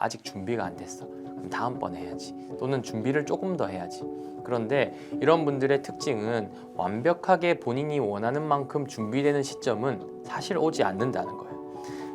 아직 준비가 안 됐어. 그럼 다음번에 해야지. 또는 준비를 조금 더 해야지. 그런데 이런 분들의 특징은 완벽하게 본인이 원하는 만큼 준비되는 시점은 사실 오지 않는다는 거예요.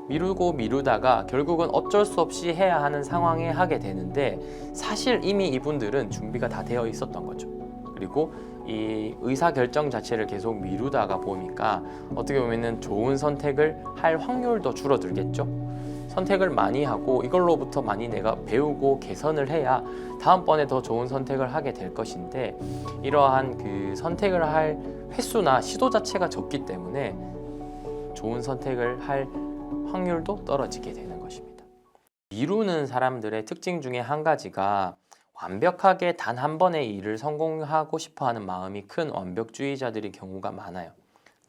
미루고 미루다가 결국은 어쩔 수 없이 해야 하는 상황에 하게 되는데 사실 이미 이분들은 준비가 다 되어 있었던 거죠. 그리고 이 의사결정 자체를 계속 미루다가 보니까 어떻게 보면은 좋은 선택을 할 확률도 줄어들겠죠. 선택을 많이 하고 이걸로부터 많이 내가 배우고 개선을 해야 다음번에 더 좋은 선택을 하게 될 것인데 이러한 그 선택을 할 횟수나 시도 자체가 적기 때문에 좋은 선택을 할 확률도 떨어지게 되는 것입니다. 미루는 사람들의 특징 중에 한 가지가 완벽하게 단 한 번의 일을 성공하고 싶어하는 마음이 큰 완벽주의자들의 경우가 많아요.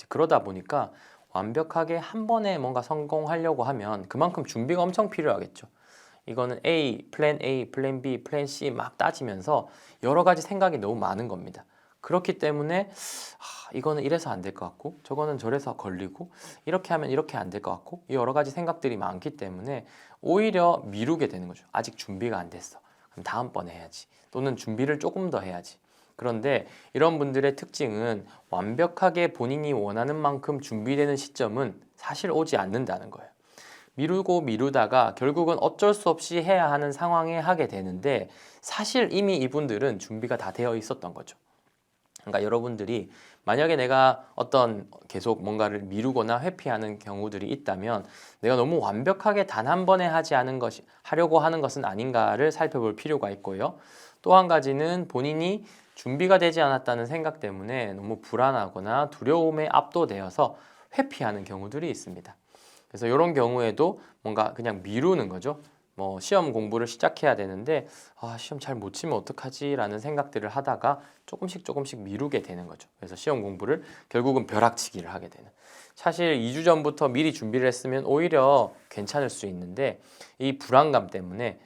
그러다 보니까 완벽하게 한 번에 뭔가 성공하려고 하면 그만큼 준비가 엄청 필요하겠죠. 이거는 플랜 A, 플랜 B, 플랜 C 막 따지면서 여러 가지 생각이 너무 많은 겁니다. 그렇기 때문에 이거는 이래서 안 될 것 같고 저거는 저래서 걸리고 이렇게 하면 이렇게 안 될 것 같고 여러 가지 생각들이 많기 때문에 오히려 미루게 되는 거죠. 아직 준비가 안 됐어. 그럼 다음번에 해야지. 또는 준비를 조금 더 해야지. 그런데 이런 분들의 특징은 완벽하게 본인이 원하는 만큼 준비되는 시점은 사실 오지 않는다는 거예요. 미루고 미루다가 결국은 어쩔 수 없이 해야 하는 상황에 하게 되는데 사실 이미 이분들은 준비가 다 되어 있었던 거죠. 그러니까 여러분들이 만약에 내가 어떤 계속 뭔가를 미루거나 회피하는 경우들이 있다면 내가 너무 완벽하게 단 한 번에 하려고 하는 것은 아닌가를 살펴볼 필요가 있고요. 또 한 가지는 본인이 준비가 되지 않았다는 생각 때문에 너무 불안하거나 두려움에 압도되어서 회피하는 경우들이 있습니다. 그래서 이런 경우에도 뭔가 그냥 미루는 거죠. 뭐 시험 공부를 시작해야 되는데 시험 잘 못 치면 어떡하지? 라는 생각들을 하다가 조금씩 미루게 되는 거죠. 그래서 시험 공부를 결국은 벼락치기를 하게 되는. 사실 2주 전부터 미리 준비를 했으면 오히려 괜찮을 수 있는데 이 불안감 때문에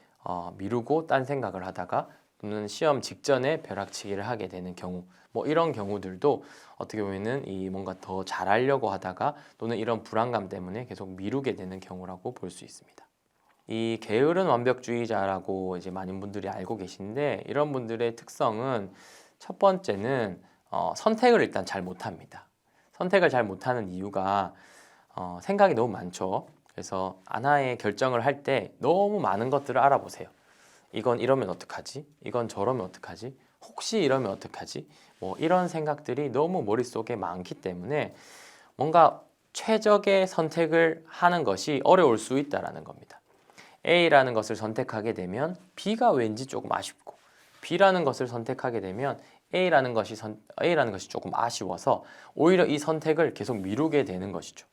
미루고 딴 생각을 하다가 또는 시험 직전에 벼락치기를 하게 되는 경우 뭐 이런 경우들도 어떻게 보면은 이 뭔가 더 잘하려고 하다가 또는 이런 불안감 때문에 계속 미루게 되는 경우라고 볼 수 있습니다. 이 게으른 완벽주의자라고 이제 많은 분들이 알고 계신데 이런 분들의 특성은 첫 번째는 선택을 일단 잘 못합니다. 선택을 잘 못하는 이유가 생각이 너무 많죠. 그래서 하나의 결정을 할 때 너무 많은 것들을 알아보세요. 이건 이러면 어떡하지? 이건 저러면 어떡하지? 혹시 이러면 어떡하지? 뭐 이런 생각들이 너무 머릿속에 많기 때문에 뭔가 최적의 선택을 하는 것이 어려울 수 있다는 겁니다. A라는 것을 선택하게 되면 B가 왠지 조금 아쉽고 B라는 것을 선택하게 되면 A라는 것이 조금 아쉬워서 오히려 이 선택을 계속 미루게 되는 것이죠.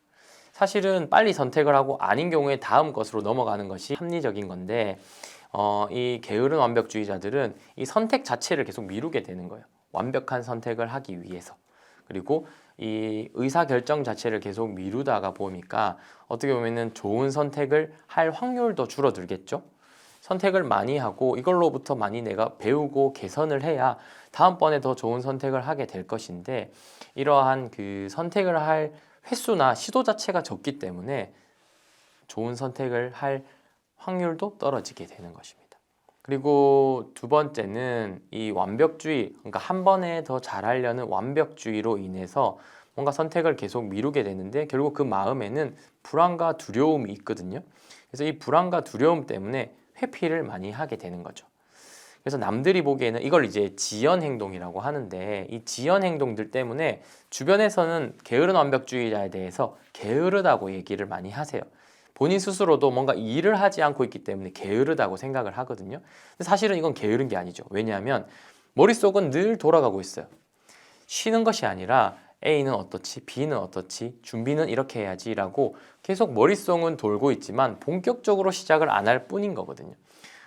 사실은 빨리 선택을 하고 아닌 경우에 다음 것으로 넘어가는 것이 합리적인 건데 이 게으른 완벽주의자들은 이 선택 자체를 계속 미루게 되는 거예요. 완벽한 선택을 하기 위해서. 그리고 이 의사결정 자체를 계속 미루다가 보니까 어떻게 보면은 좋은 선택을 할 확률도 줄어들겠죠. 선택을 많이 하고 이걸로부터 많이 내가 배우고 개선을 해야 다음번에 더 좋은 선택을 하게 될 것인데 이러한 그 선택을 할 횟수나 시도 자체가 적기 때문에 좋은 선택을 할 확률도 떨어지게 되는 것입니다. 그리고 두 번째는 이 완벽주의, 그러니까 한 번에 더 잘하려는 완벽주의로 인해서 뭔가 선택을 계속 미루게 되는데 결국 그 마음에는 불안과 두려움이 있거든요. 그래서 이 불안과 두려움 때문에 회피를 많이 하게 되는 거죠. 그래서 남들이 보기에는 이걸 이제 지연 행동이라고 하는데 이 지연 행동들 때문에 주변에서는 게으른 완벽주의자에 대해서 게으르다고 얘기를 많이 하세요. 본인 스스로도 뭔가 일을 하지 않고 있기 때문에 게으르다고 생각을 하거든요. 근데 사실은 이건 게으른 게 아니죠. 왜냐하면 머릿속은 늘 돌아가고 있어요. 쉬는 것이 아니라 A는 어떻지? B는 어떻지? 준비는 이렇게 해야지 라고 계속 머릿속은 돌고 있지만 본격적으로 시작을 안 할 뿐인 거거든요.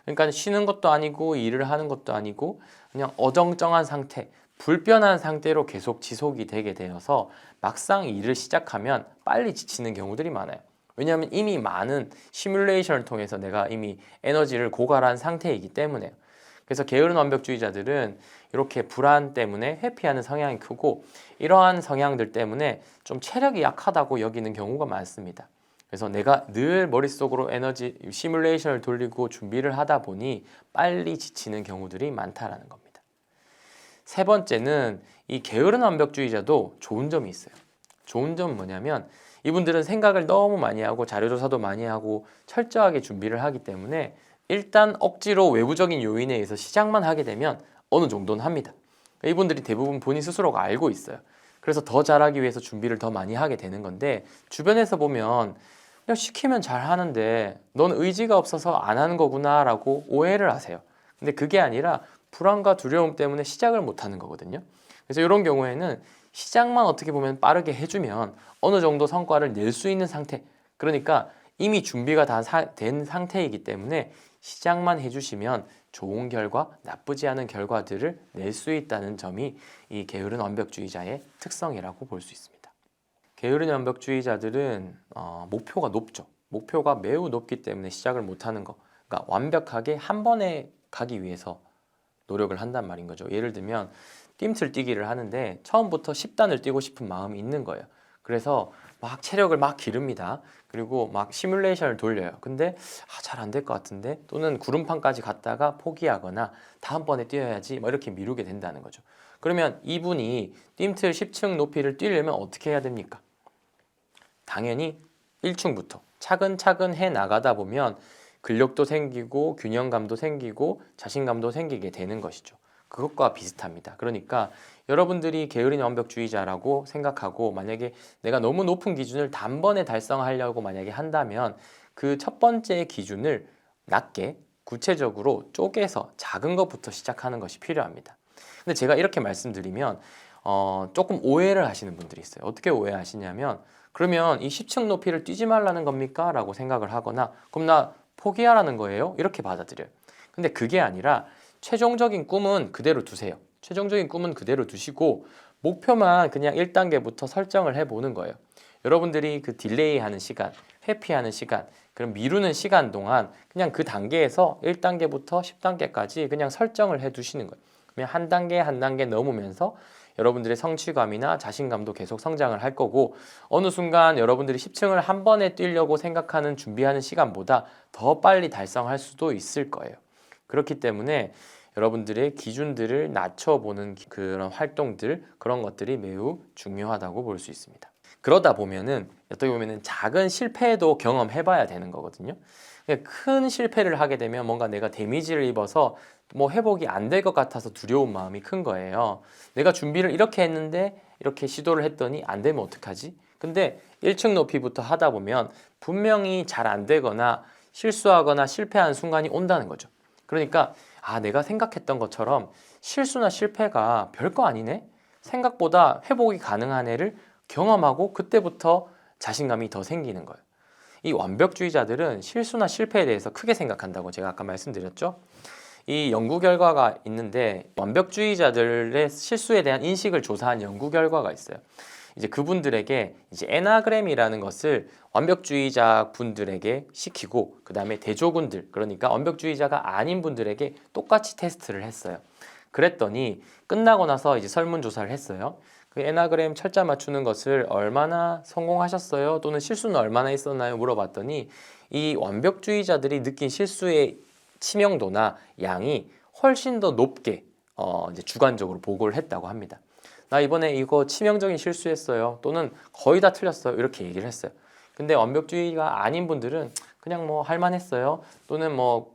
그러니까 쉬는 것도 아니고 일을 하는 것도 아니고 그냥 어정쩡한 상태, 불편한 상태로 계속 지속이 되게 되어서 막상 일을 시작하면 빨리 지치는 경우들이 많아요. 왜냐하면 이미 많은 시뮬레이션을 통해서 내가 이미 에너지를 고갈한 상태이기 때문에요. 그래서 게으른 완벽주의자들은 이렇게 불안 때문에 회피하는 성향이 크고 이러한 성향들 때문에 좀 체력이 약하다고 여기는 경우가 많습니다. 그래서 내가 늘 머릿속으로 에너지 시뮬레이션을 돌리고 준비를 하다 보니 빨리 지치는 경우들이 많다라는 겁니다. 세 번째는 이 게으른 완벽주의자도 좋은 점이 있어요. 좋은 점은 뭐냐면 이분들은 생각을 너무 많이 하고 자료조사도 많이 하고 철저하게 준비를 하기 때문에 일단 억지로 외부적인 요인에 의해서 시작만 하게 되면 어느 정도는 합니다. 이분들이 대부분 본인 스스로가 알고 있어요. 그래서 더 잘하기 위해서 준비를 더 많이 하게 되는 건데 주변에서 보면 그냥 시키면 잘 하는데 넌 의지가 없어서 안 하는 거구나 라고 오해를 하세요. 근데 그게 아니라 불안과 두려움 때문에 시작을 못 하는 거거든요. 그래서 이런 경우에는 시작만 어떻게 보면 빠르게 해주면 어느 정도 성과를 낼 수 있는 상태, 그러니까 이미 준비가 다 된 상태이기 때문에 시작만 해주시면 좋은 결과, 나쁘지 않은 결과들을 낼 수 있다는 점이 이 게으른 완벽주의자의 특성이라고 볼 수 있습니다. 게으른 완벽주의자들은 목표가 높죠. 목표가 매우 높기 때문에 시작을 못하는 거. 그러니까 완벽하게 한 번에 가기 위해서 노력을 한단 말인 거죠. 예를 들면 뜀틀 뛰기를 하는데 처음부터 10단을 뛰고 싶은 마음이 있는 거예요. 그래서 막 체력을 막 기릅니다. 그리고 막 시뮬레이션을 돌려요. 근데 잘 안 될 것 같은데, 또는 구름판까지 갔다가 포기하거나 다음번에 뛰어야지 뭐 이렇게 미루게 된다는 거죠. 그러면 이분이 뜀틀 10층 높이를 뛰려면 어떻게 해야 됩니까? 당연히 1층부터 차근차근 해 나가다 보면 근력도 생기고 균형감도 생기고 자신감도 생기게 되는 것이죠. 그것과 비슷합니다. 그러니까 여러분들이 게으른 완벽주의자라고 생각하고 만약에 내가 너무 높은 기준을 단번에 달성하려고 만약에 한다면 그 첫 번째 기준을 낮게 구체적으로 쪼개서 작은 것부터 시작하는 것이 필요합니다. 근데 제가 이렇게 말씀드리면 조금 오해를 하시는 분들이 있어요. 어떻게 오해하시냐면 그러면 이 10층 높이를 뛰지 말라는 겁니까? 라고 생각을 하거나 그럼 나 포기하라는 거예요? 이렇게 받아들여요. 근데 그게 아니라 최종적인 꿈은 그대로 두세요. 최종적인 꿈은 그대로 두시고 목표만 그냥 1단계부터 설정을 해보는 거예요. 여러분들이 그 딜레이 하는 시간, 회피하는 시간, 그럼 미루는 시간 동안 그냥 그 단계에서 1단계부터 10단계까지 그냥 설정을 해 두시는 거예요. 그러면 한 단계 한 단계 넘으면서 여러분들의 성취감이나 자신감도 계속 성장을 할 거고 어느 순간 여러분들이 10층을 한 번에 뛰려고 생각하는 준비하는 시간보다 더 빨리 달성할 수도 있을 거예요. 그렇기 때문에 여러분들의 기준들을 낮춰보는 그런 활동들, 그런 것들이 매우 중요하다고 볼 수 있습니다. 그러다 보면은 어떻게 보면은 작은 실패도 경험해봐야 되는 거거든요. 큰 실패를 하게 되면 뭔가 내가 데미지를 입어서 뭐 회복이 안 될 것 같아서 두려운 마음이 큰 거예요. 내가 준비를 이렇게 했는데 이렇게 시도를 했더니 안 되면 어떡하지? 근데 1층 높이부터 하다 보면 분명히 잘 안 되거나 실수하거나 실패한 순간이 온다는 거죠. 그러니까 내가 생각했던 것처럼 실수나 실패가 별거 아니네? 생각보다 회복이 가능한 애를 경험하고 그때부터 자신감이 더 생기는 거예요. 이 완벽주의자들은 실수나 실패에 대해서 크게 생각한다고 제가 아까 말씀드렸죠. 이 연구 결과가 있는데 완벽주의자들의 실수에 대한 인식을 조사한 연구 결과가 있어요. 이제 그분들에게 이제 에나그램이라는 것을 완벽주의자 분들에게 시키고 그 다음에 대조군들, 그러니까 완벽주의자가 아닌 분들에게 똑같이 테스트를 했어요. 그랬더니 끝나고 나서 이제 설문조사를 했어요. 그 에나그램 철자 맞추는 것을 얼마나 성공하셨어요? 또는 실수는 얼마나 있었나요? 물어봤더니 이 완벽주의자들이 느낀 실수의 치명도나 양이 훨씬 더 높게 이제 주관적으로 보고를 했다고 합니다. 나 이번에 이거 치명적인 실수했어요. 또는 거의 다 틀렸어요. 이렇게 얘기를 했어요. 근데 완벽주의가 아닌 분들은 그냥 뭐 할만했어요. 또는 뭐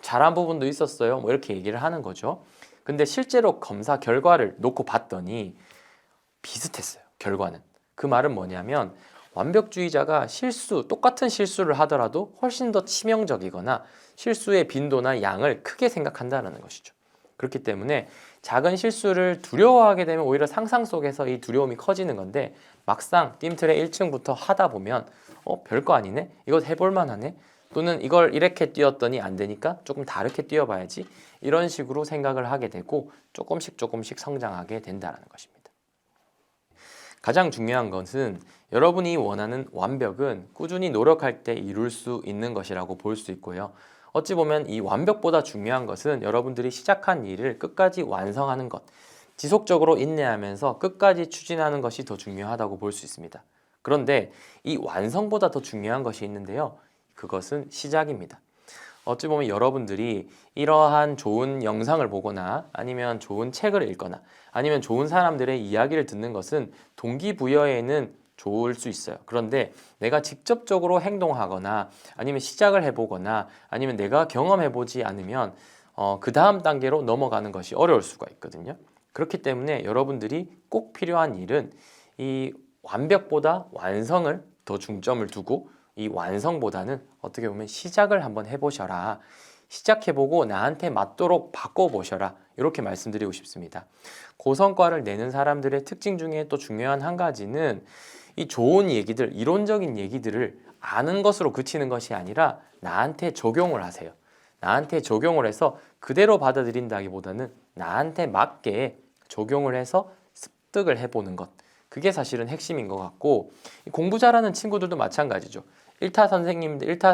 잘한 부분도 있었어요. 뭐 이렇게 얘기를 하는 거죠. 근데 실제로 검사 결과를 놓고 봤더니 비슷했어요. 결과는. 그 말은 뭐냐면 완벽주의자가 똑같은 실수를 하더라도 훨씬 더 치명적이거나 실수의 빈도나 양을 크게 생각한다는 것이죠. 그렇기 때문에 작은 실수를 두려워하게 되면 오히려 상상 속에서 이 두려움이 커지는 건데 막상 뜀틀의 1층부터 하다 보면 별거 아니네? 이거 해볼 만하네? 또는 이걸 이렇게 뛰었더니 안 되니까 조금 다르게 뛰어봐야지, 이런 식으로 생각을 하게 되고 조금씩 성장하게 된다는 것입니다. 가장 중요한 것은 여러분이 원하는 완벽은 꾸준히 노력할 때 이룰 수 있는 것이라고 볼 수 있고요. 어찌 보면 이 완벽보다 중요한 것은 여러분들이 시작한 일을 끝까지 완성하는 것, 지속적으로 인내하면서 끝까지 추진하는 것이 더 중요하다고 볼 수 있습니다. 그런데 이 완성보다 더 중요한 것이 있는데요. 그것은 시작입니다. 어찌 보면 여러분들이 이러한 좋은 영상을 보거나 아니면 좋은 책을 읽거나 아니면 좋은 사람들의 이야기를 듣는 것은 동기부여에는 좋을 수 있어요. 그런데 내가 직접적으로 행동하거나 아니면 시작을 해보거나 아니면 내가 경험해보지 않으면 그 다음 단계로 넘어가는 것이 어려울 수가 있거든요. 그렇기 때문에 여러분들이 꼭 필요한 일은 이 완벽보다 완성을 더 중점을 두고 이 완성보다는 어떻게 보면 시작을 한번 해보셔라. 시작해보고 나한테 맞도록 바꿔보셔라. 이렇게 말씀드리고 싶습니다. 고성과를 내는 사람들의 특징 중에 또 중요한 한 가지는 이 좋은 얘기들, 이론적인 얘기들을 아는 것으로 그치는 것이 아니라 나한테 적용을 하세요. 나한테 적용을 해서 그대로 받아들인다기보다는 나한테 맞게 적용을 해서 습득을 해보는 것. 그게 사실은 핵심인 것 같고, 공부 잘하는 친구들도 마찬가지죠. 1타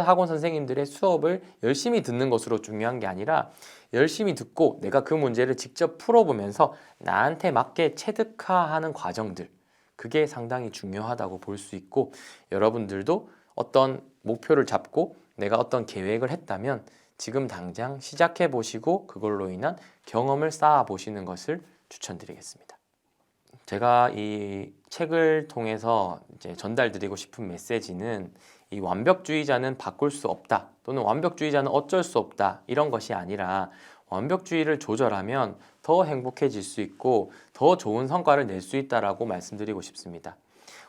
학원 선생님들의 수업을 열심히 듣는 것으로 중요한 게 아니라 열심히 듣고 내가 그 문제를 직접 풀어보면서 나한테 맞게 체득화하는 과정들, 그게 상당히 중요하다고 볼 수 있고, 여러분들도 어떤 목표를 잡고 내가 어떤 계획을 했다면 지금 당장 시작해 보시고 그걸로 인한 경험을 쌓아 보시는 것을 추천드리겠습니다. 제가 이 책을 통해서 이제 전달드리고 싶은 메시지는 이 완벽주의자는 바꿀 수 없다 또는 완벽주의자는 어쩔 수 없다 이런 것이 아니라 완벽주의를 조절하면 더 행복해질 수 있고 더 좋은 성과를 낼 수 있다라고 말씀드리고 싶습니다.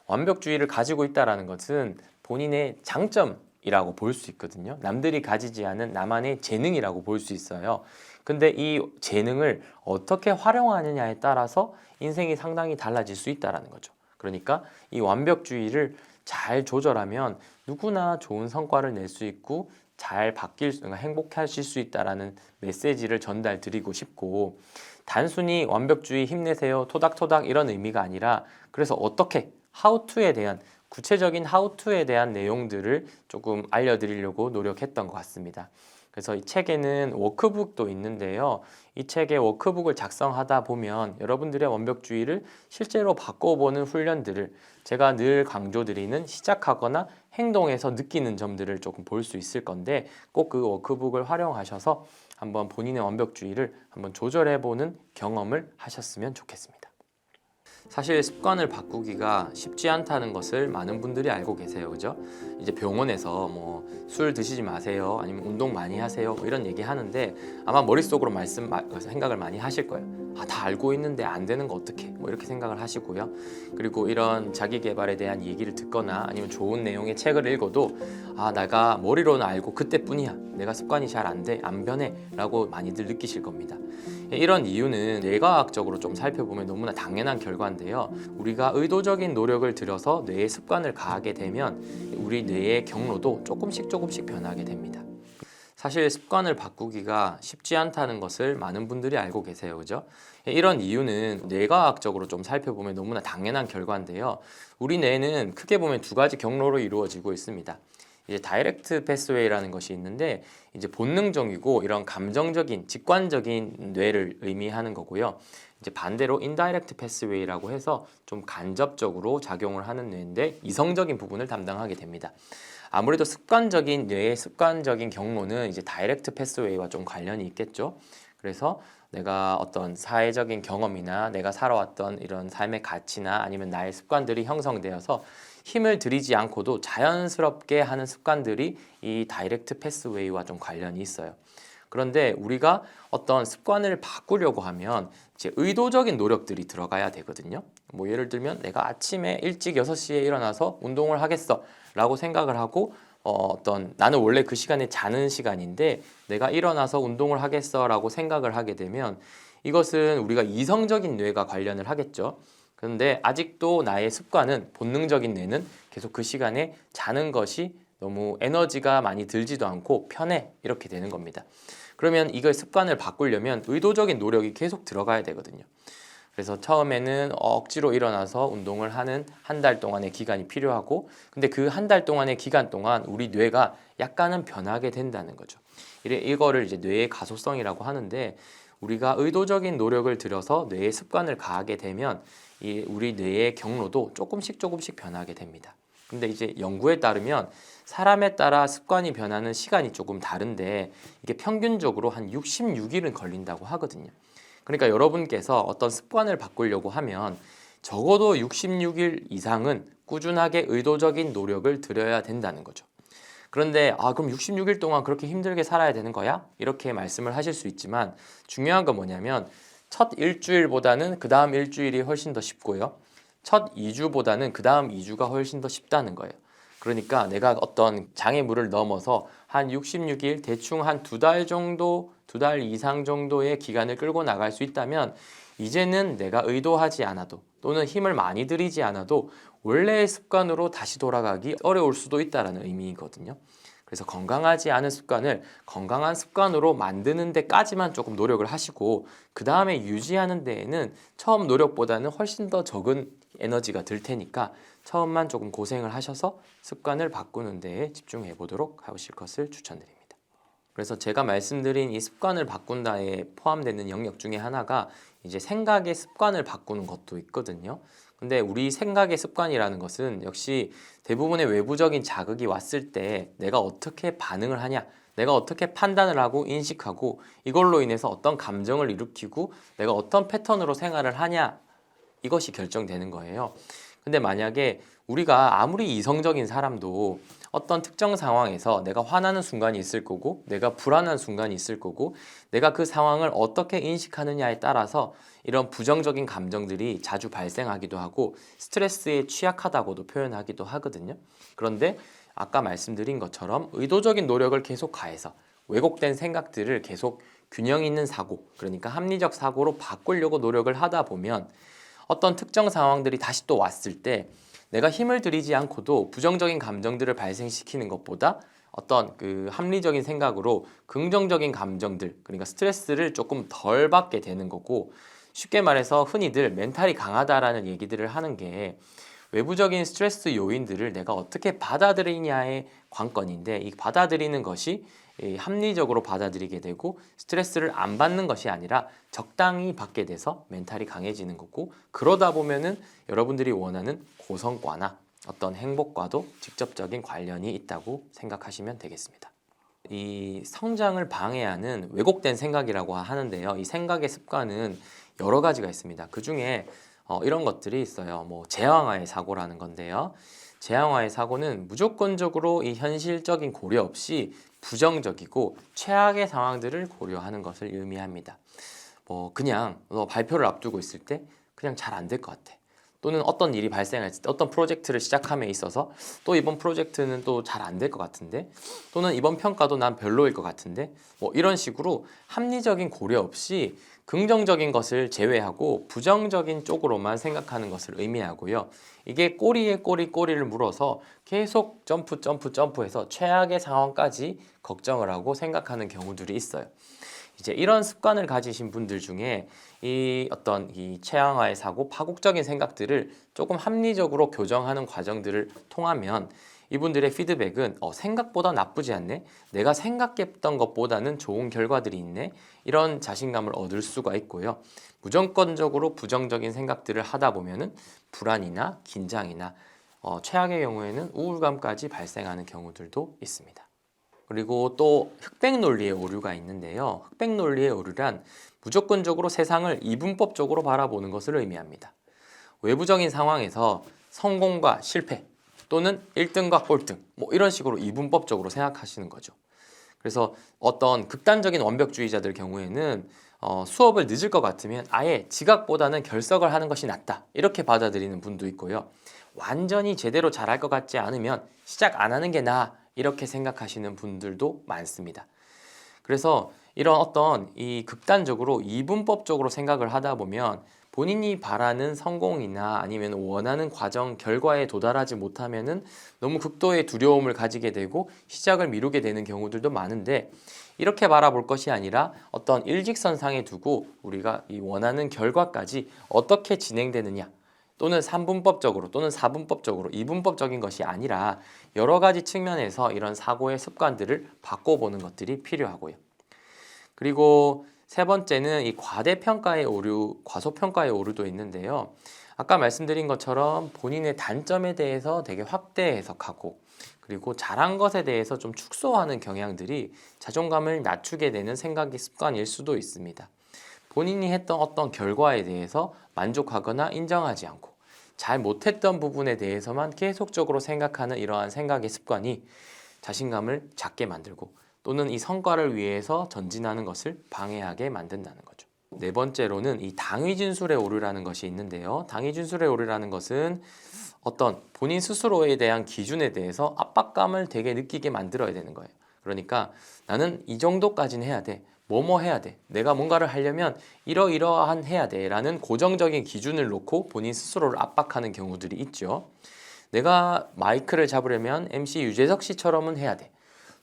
완벽주의를 가지고 있다는 것은 본인의 장점이라고 볼 수 있거든요. 남들이 가지지 않은 나만의 재능이라고 볼 수 있어요. 근데 이 재능을 어떻게 활용하느냐에 따라서 인생이 상당히 달라질 수 있다는 거죠. 그러니까 이 완벽주의를 잘 조절하면 누구나 좋은 성과를 낼 수 있고 잘 행복하실 수 있다라는 메시지를 전달드리고 싶고, 단순히 완벽주의 힘내세요 토닥토닥 이런 의미가 아니라 그래서 어떻게 하우투에 대한 구체적인 하우투에 대한 내용들을 조금 알려드리려고 노력했던 것 같습니다. 그래서 이 책에는 워크북도 있는데요. 이 책의 워크북을 작성하다 보면 여러분들의 완벽주의를 실제로 바꿔보는 훈련들을 제가 늘 강조드리는 시작하거나 행동에서 느끼는 점들을 조금 볼 수 있을 건데 꼭 그 워크북을 활용하셔서 한번 본인의 완벽주의를 한번 조절해보는 경험을 하셨으면 좋겠습니다. 사실 습관을 바꾸기가 쉽지 않다는 것을 많은 분들이 알고 계세요. 그죠? 이제 병원에서 뭐 술 드시지 마세요. 아니면 운동 많이 하세요. 뭐 이런 얘기 하는데 아마 머릿속으로 생각을 많이 하실 거예요. 다 알고 있는데 안 되는 거 어떡해? 뭐 이렇게 생각을 하시고요. 그리고 이런 자기 개발에 대한 얘기를 듣거나 아니면 좋은 내용의 책을 읽어도 내가 머리로는 알고 그때뿐이야. 내가 습관이 잘 안 돼, 안 변해 라고 많이들 느끼실 겁니다. 이런 이유는 뇌과학적으로 좀 살펴보면 너무나 당연한 결과인데요. 우리가 의도적인 노력을 들여서 뇌에 습관을 가하게 되면 우리 뇌의 경로도 조금씩 변하게 됩니다. 사실 습관을 바꾸기가 쉽지 않다는 것을 많은 분들이 알고 계세요. 그죠? 이런 이유는 뇌과학적으로 좀 살펴보면 너무나 당연한 결과인데요. 우리 뇌는 크게 보면 두 가지 경로로 이루어지고 있습니다. 이제 다이렉트 패스웨이라는 것이 있는데 이제 본능적이고 이런 감정적인 직관적인 뇌를 의미하는 거고요. 이제 반대로 인다이렉트 패스웨이라고 해서 좀 간접적으로 작용을 하는 뇌인데 이성적인 부분을 담당하게 됩니다. 아무래도 습관적인 뇌의 습관적인 경로는 이제 다이렉트 패스웨이와 좀 관련이 있겠죠. 그래서 내가 어떤 사회적인 경험이나 내가 살아왔던 이런 삶의 가치나 아니면 나의 습관들이 형성되어서 힘을 들이지 않고도 자연스럽게 하는 습관들이 이 다이렉트 패스웨이와 좀 관련이 있어요. 그런데 우리가 어떤 습관을 바꾸려고 하면 이제 의도적인 노력들이 들어가야 되거든요. 뭐 예를 들면 내가 아침에 일찍 6시에 일어나서 운동을 하겠어 라고 생각을 하고 나는 원래 그 시간에 자는 시간인데 내가 일어나서 운동을 하겠어 라고 생각을 하게 되면 이것은 우리가 이성적인 뇌가 관련을 하겠죠. 그런데 아직도 나의 습관은 본능적인 뇌는 계속 그 시간에 자는 것이 너무 에너지가 많이 들지도 않고 편해 이렇게 되는 겁니다. 그러면 이걸 습관을 바꾸려면 의도적인 노력이 계속 들어가야 되거든요. 그래서 처음에는 억지로 일어나서 운동을 하는 한 달 동안의 기간이 필요하고 근데 그 한 달 동안의 기간 동안 우리 뇌가 약간은 변하게 된다는 거죠. 이거를 이제 뇌의 가소성이라고 하는데 우리가 의도적인 노력을 들여서 뇌에 습관을 가하게 되면 우리 뇌의 경로도 조금씩 변하게 됩니다. 근데 이제 연구에 따르면 사람에 따라 습관이 변하는 시간이 조금 다른데 이게 평균적으로 한 66일은 걸린다고 하거든요. 그러니까 여러분께서 어떤 습관을 바꾸려고 하면 적어도 66일 이상은 꾸준하게 의도적인 노력을 들여야 된다는 거죠. 그런데 그럼 66일 동안 그렇게 힘들게 살아야 되는 거야? 이렇게 말씀을 하실 수 있지만 중요한 건 뭐냐면 첫 일주일보다는 그 다음 일주일이 훨씬 더 쉽고요. 첫 2주보다는 그 다음 2주가 훨씬 더 쉽다는 거예요. 그러니까 내가 어떤 장애물을 넘어서 한 66일 대충 한 2달 정도, 2달 이상 정도의 기간을 끌고 나갈 수 있다면 이제는 내가 의도하지 않아도 또는 힘을 많이 들이지 않아도 원래의 습관으로 다시 돌아가기 어려울 수도 있다는 의미거든요. 그래서 건강하지 않은 습관을 건강한 습관으로 만드는 데까지만 조금 노력을 하시고 그 다음에 유지하는 데에는 처음 노력보다는 훨씬 더 적은 에너지가 들 테니까 처음만 조금 고생을 하셔서 습관을 바꾸는 데에 집중해 보도록 하실 것을 추천드립니다. 그래서 제가 말씀드린 이 습관을 바꾼다에 포함되는 영역 중에 하나가 이제 생각의 습관을 바꾸는 것도 있거든요. 근데 우리 생각의 습관이라는 것은 역시 대부분의 외부적인 자극이 왔을 때 내가 어떻게 반응을 하냐, 내가 어떻게 판단을 하고 인식하고 이걸로 인해서 어떤 감정을 일으키고 내가 어떤 패턴으로 생활을 하냐, 이것이 결정되는 거예요. 근데 만약에 우리가 아무리 이성적인 사람도 어떤 특정 상황에서 내가 화나는 순간이 있을 거고 내가 불안한 순간이 있을 거고 내가 그 상황을 어떻게 인식하느냐에 따라서 이런 부정적인 감정들이 자주 발생하기도 하고 스트레스에 취약하다고도 표현하기도 하거든요. 그런데 아까 말씀드린 것처럼 의도적인 노력을 계속 가해서 왜곡된 생각들을 계속 균형 있는 사고, 그러니까 합리적 사고로 바꾸려고 노력을 하다 보면 어떤 특정 상황들이 다시 또 왔을 때 내가 힘을 들이지 않고도 부정적인 감정들을 발생시키는 것보다 어떤 그 합리적인 생각으로 긍정적인 감정들, 그러니까 스트레스를 조금 덜 받게 되는 거고, 쉽게 말해서 흔히들 멘탈이 강하다라는 얘기들을 하는 게 외부적인 스트레스 요인들을 내가 어떻게 받아들이냐의 관건인데, 이 받아들이는 것이 합리적으로 받아들이게 되고 스트레스를 안 받는 것이 아니라 적당히 받게 돼서 멘탈이 강해지는 거고, 그러다 보면은 여러분들이 원하는 고성과나 어떤 행복과도 직접적인 관련이 있다고 생각하시면 되겠습니다. 이 성장을 방해하는 왜곡된 생각이라고 하는데요. 이 생각의 습관은 여러 가지가 있습니다. 그 중에 이런 것들이 있어요. 제왕화의 사고라는 건데요. 제왕화의 사고는 무조건적으로 이 현실적인 고려 없이 부정적이고 최악의 상황들을 고려하는 것을 의미합니다. 그냥 발표를 앞두고 있을 때 그냥 잘 안 될 것 같아. 또는 어떤 일이 발생했을 때 어떤 프로젝트를 시작함에 있어서 또 이번 프로젝트는 또 잘 안 될 것 같은데, 또는 이번 평가도 난 별로일 것 같은데, 이런 식으로 합리적인 고려 없이 긍정적인 것을 제외하고 부정적인 쪽으로만 생각하는 것을 의미하고요. 이게 꼬리에 꼬리를 물어서 계속 점프해서 최악의 상황까지 걱정을 하고 생각하는 경우들이 있어요. 이제 이런 습관을 가지신 분들 중에 이 최양화의 사고, 파국적인 생각들을 조금 합리적으로 교정하는 과정들을 통하면 이분들의 피드백은 생각보다 나쁘지 않네, 내가 생각했던 것보다는 좋은 결과들이 있네, 이런 자신감을 얻을 수가 있고요. 무조건적으로 부정적인 생각들을 하다 보면은 불안이나 긴장이나 최악의 경우에는 우울감까지 발생하는 경우들도 있습니다. 그리고 또 흑백 논리의 오류가 있는데요. 흑백 논리의 오류란 무조건적으로 세상을 이분법적으로 바라보는 것을 의미합니다. 외부적인 상황에서 성공과 실패 또는 1등과 꼴등 이런 식으로 이분법적으로 생각하시는 거죠. 그래서 어떤 극단적인 완벽주의자들 경우에는 수업을 늦을 것 같으면 아예 지각보다는 결석을 하는 것이 낫다, 이렇게 받아들이는 분도 있고요. 완전히 제대로 잘할 것 같지 않으면 시작 안 하는 게 나아, 이렇게 생각하시는 분들도 많습니다. 그래서 이런 어떤 이 극단적으로 이분법적으로 생각을 하다 보면 본인이 바라는 성공이나 아니면 원하는 과정 결과에 도달하지 못하면은 너무 극도의 두려움을 가지게 되고 시작을 미루게 되는 경우들도 많은데, 이렇게 바라볼 것이 아니라 어떤 일직선상에 두고 우리가 이 원하는 결과까지 어떻게 진행되느냐, 또는 3분법적으로 또는 4분법적으로 2분법적인 것이 아니라 여러 가지 측면에서 이런 사고의 습관들을 바꿔보는 것들이 필요하고요. 그리고 세 번째는 이 과대평가의 오류, 과소평가의 오류도 있는데요. 아까 말씀드린 것처럼 본인의 단점에 대해서 되게 확대 해석하고 그리고 잘한 것에 대해서 좀 축소하는 경향들이 자존감을 낮추게 되는 생각의 습관일 수도 있습니다. 본인이 했던 어떤 결과에 대해서 만족하거나 인정하지 않고 잘 못했던 부분에 대해서만 계속적으로 생각하는 이러한 생각의 습관이 자신감을 작게 만들고 또는 이 성과를 위해서 전진하는 것을 방해하게 만든다는 거죠. 네 번째로는 이 당위진술의 오류라는 것이 있는데요. 당위진술의 오류라는 것은 어떤 본인 스스로에 대한 기준에 대해서 압박감을 되게 느끼게 만들어야 되는 거예요. 그러니까 나는 이 정도까지는 해야 돼. 뭐뭐 해야 돼. 내가 뭔가를 하려면 이러이러한 해야 돼. 라는 고정적인 기준을 놓고 본인 스스로를 압박하는 경우들이 있죠. 내가 마이크를 잡으려면 MC 유재석 씨처럼은 해야 돼.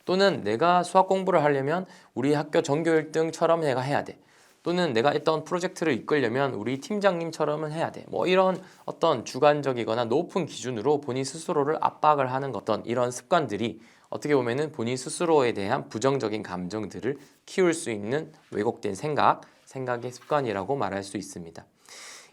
또는 내가 수학 공부를 하려면 우리 학교 전교 1등처럼 내가 해야 돼. 또는 내가 했던 프로젝트를 이끌려면 우리 팀장님처럼은 해야 돼. 뭐 이런 어떤 주관적이거나 높은 기준으로 본인 스스로를 압박을 하는 어떤 이런 습관들이 어떻게 보면은 본인 스스로에 대한 부정적인 감정들을 키울 수 있는 왜곡된 생각의 습관이라고 말할 수 있습니다.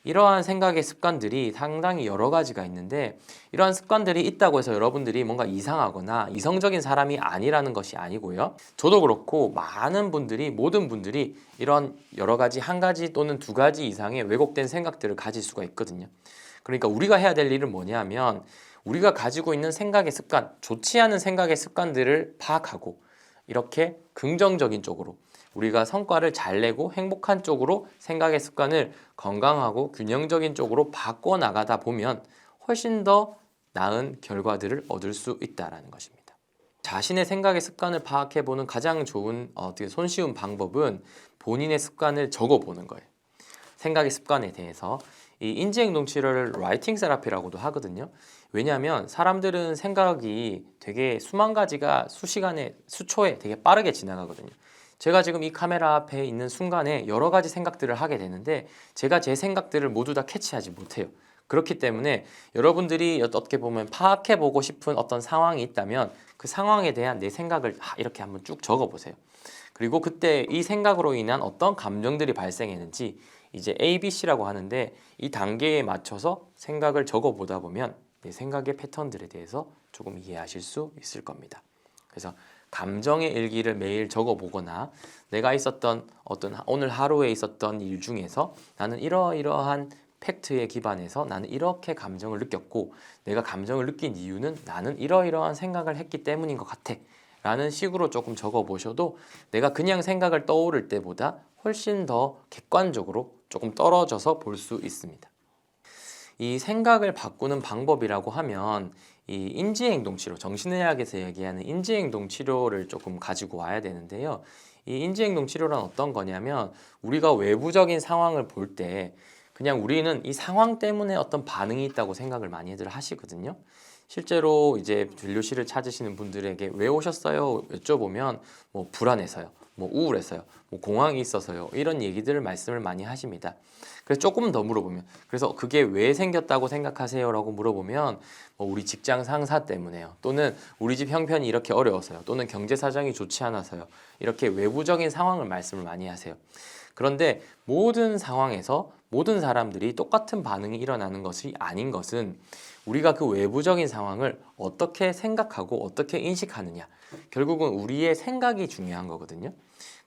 이러한 생각의 습관들이 상당히 여러 가지가 있는데 이러한 습관들이 있다고 해서 여러분들이 뭔가 이상하거나 이성적인 사람이 아니라는 것이 아니고요. 저도 그렇고 많은 분들이 모든 분들이 이런 여러 가지 한 가지 또는 두 가지 이상의 왜곡된 생각들을 가질 수가 있거든요. 그러니까 우리가 해야 될 일은 뭐냐면 우리가 가지고 있는 생각의 습관, 좋지 않은 생각의 습관들을 파악하고 이렇게 긍정적인 쪽으로 우리가 성과를 잘 내고 행복한 쪽으로 생각의 습관을 건강하고 균형적인 쪽으로 바꿔 나가다 보면 훨씬 더 나은 결과들을 얻을 수 있다는 것입니다. 자신의 생각의 습관을 파악해보는 가장 좋은 손쉬운 방법은 본인의 습관을 적어보는 거예요. 생각의 습관에 대해서 이 인지행동 치료를 라이팅 세라피라고도 하거든요. 왜냐하면 사람들은 생각이 되게 수만 가지가 수시간에 수초에 되게 빠르게 지나가거든요. 제가 지금 이 카메라 앞에 있는 순간에 여러 가지 생각들을 하게 되는데 제가 제 생각들을 모두 다 캐치하지 못해요. 그렇기 때문에 여러분들이 어떻게 보면 파악해보고 싶은 어떤 상황이 있다면 그 상황에 대한 내 생각을 이렇게 한번 쭉 적어보세요. 그리고 그때 이 생각으로 인한 어떤 감정들이 발생했는지 이제 ABC라고 하는데 이 단계에 맞춰서 생각을 적어보다 보면 내 생각의 패턴들에 대해서 조금 이해하실 수 있을 겁니다. 그래서 감정의 일기를 매일 적어보거나 내가 있었던 어떤 오늘 하루에 있었던 일 중에서 나는 이러이러한 팩트에 기반해서 나는 이렇게 감정을 느꼈고 내가 감정을 느낀 이유는 나는 이러이러한 생각을 했기 때문인 것 같아 라는 식으로 조금 적어보셔도 내가 그냥 생각을 떠오를 때보다 훨씬 더 객관적으로 조금 떨어져서 볼 수 있습니다. 이 생각을 바꾸는 방법이라고 하면 이 인지행동치료, 정신의학에서 얘기하는 인지행동치료를 조금 가지고 와야 되는데요. 이 인지행동치료란 어떤 거냐면 우리가 외부적인 상황을 볼 때 그냥 우리는 이 상황 때문에 어떤 반응이 있다고 생각을 많이들 하시거든요. 실제로 이제 진료실을 찾으시는 분들에게 왜 오셨어요? 여쭤보면 뭐 불안해서요, 뭐 우울해서요, 뭐 공황이 있어서요 이런 얘기들을 말씀을 많이 하십니다. 그래서 조금 더 물어보면 그래서 그게 왜 생겼다고 생각하세요? 라고 물어보면 뭐 우리 직장 상사 때문에요, 또는 우리 집 형편이 이렇게 어려워서요, 또는 경제 사정이 좋지 않아서요, 이렇게 외부적인 상황을 말씀을 많이 하세요. 그런데 모든 상황에서 모든 사람들이 똑같은 반응이 일어나는 것이 아닌 것은 우리가 그 외부적인 상황을 어떻게 생각하고 어떻게 인식하느냐, 결국은 우리의 생각이 중요한 거거든요.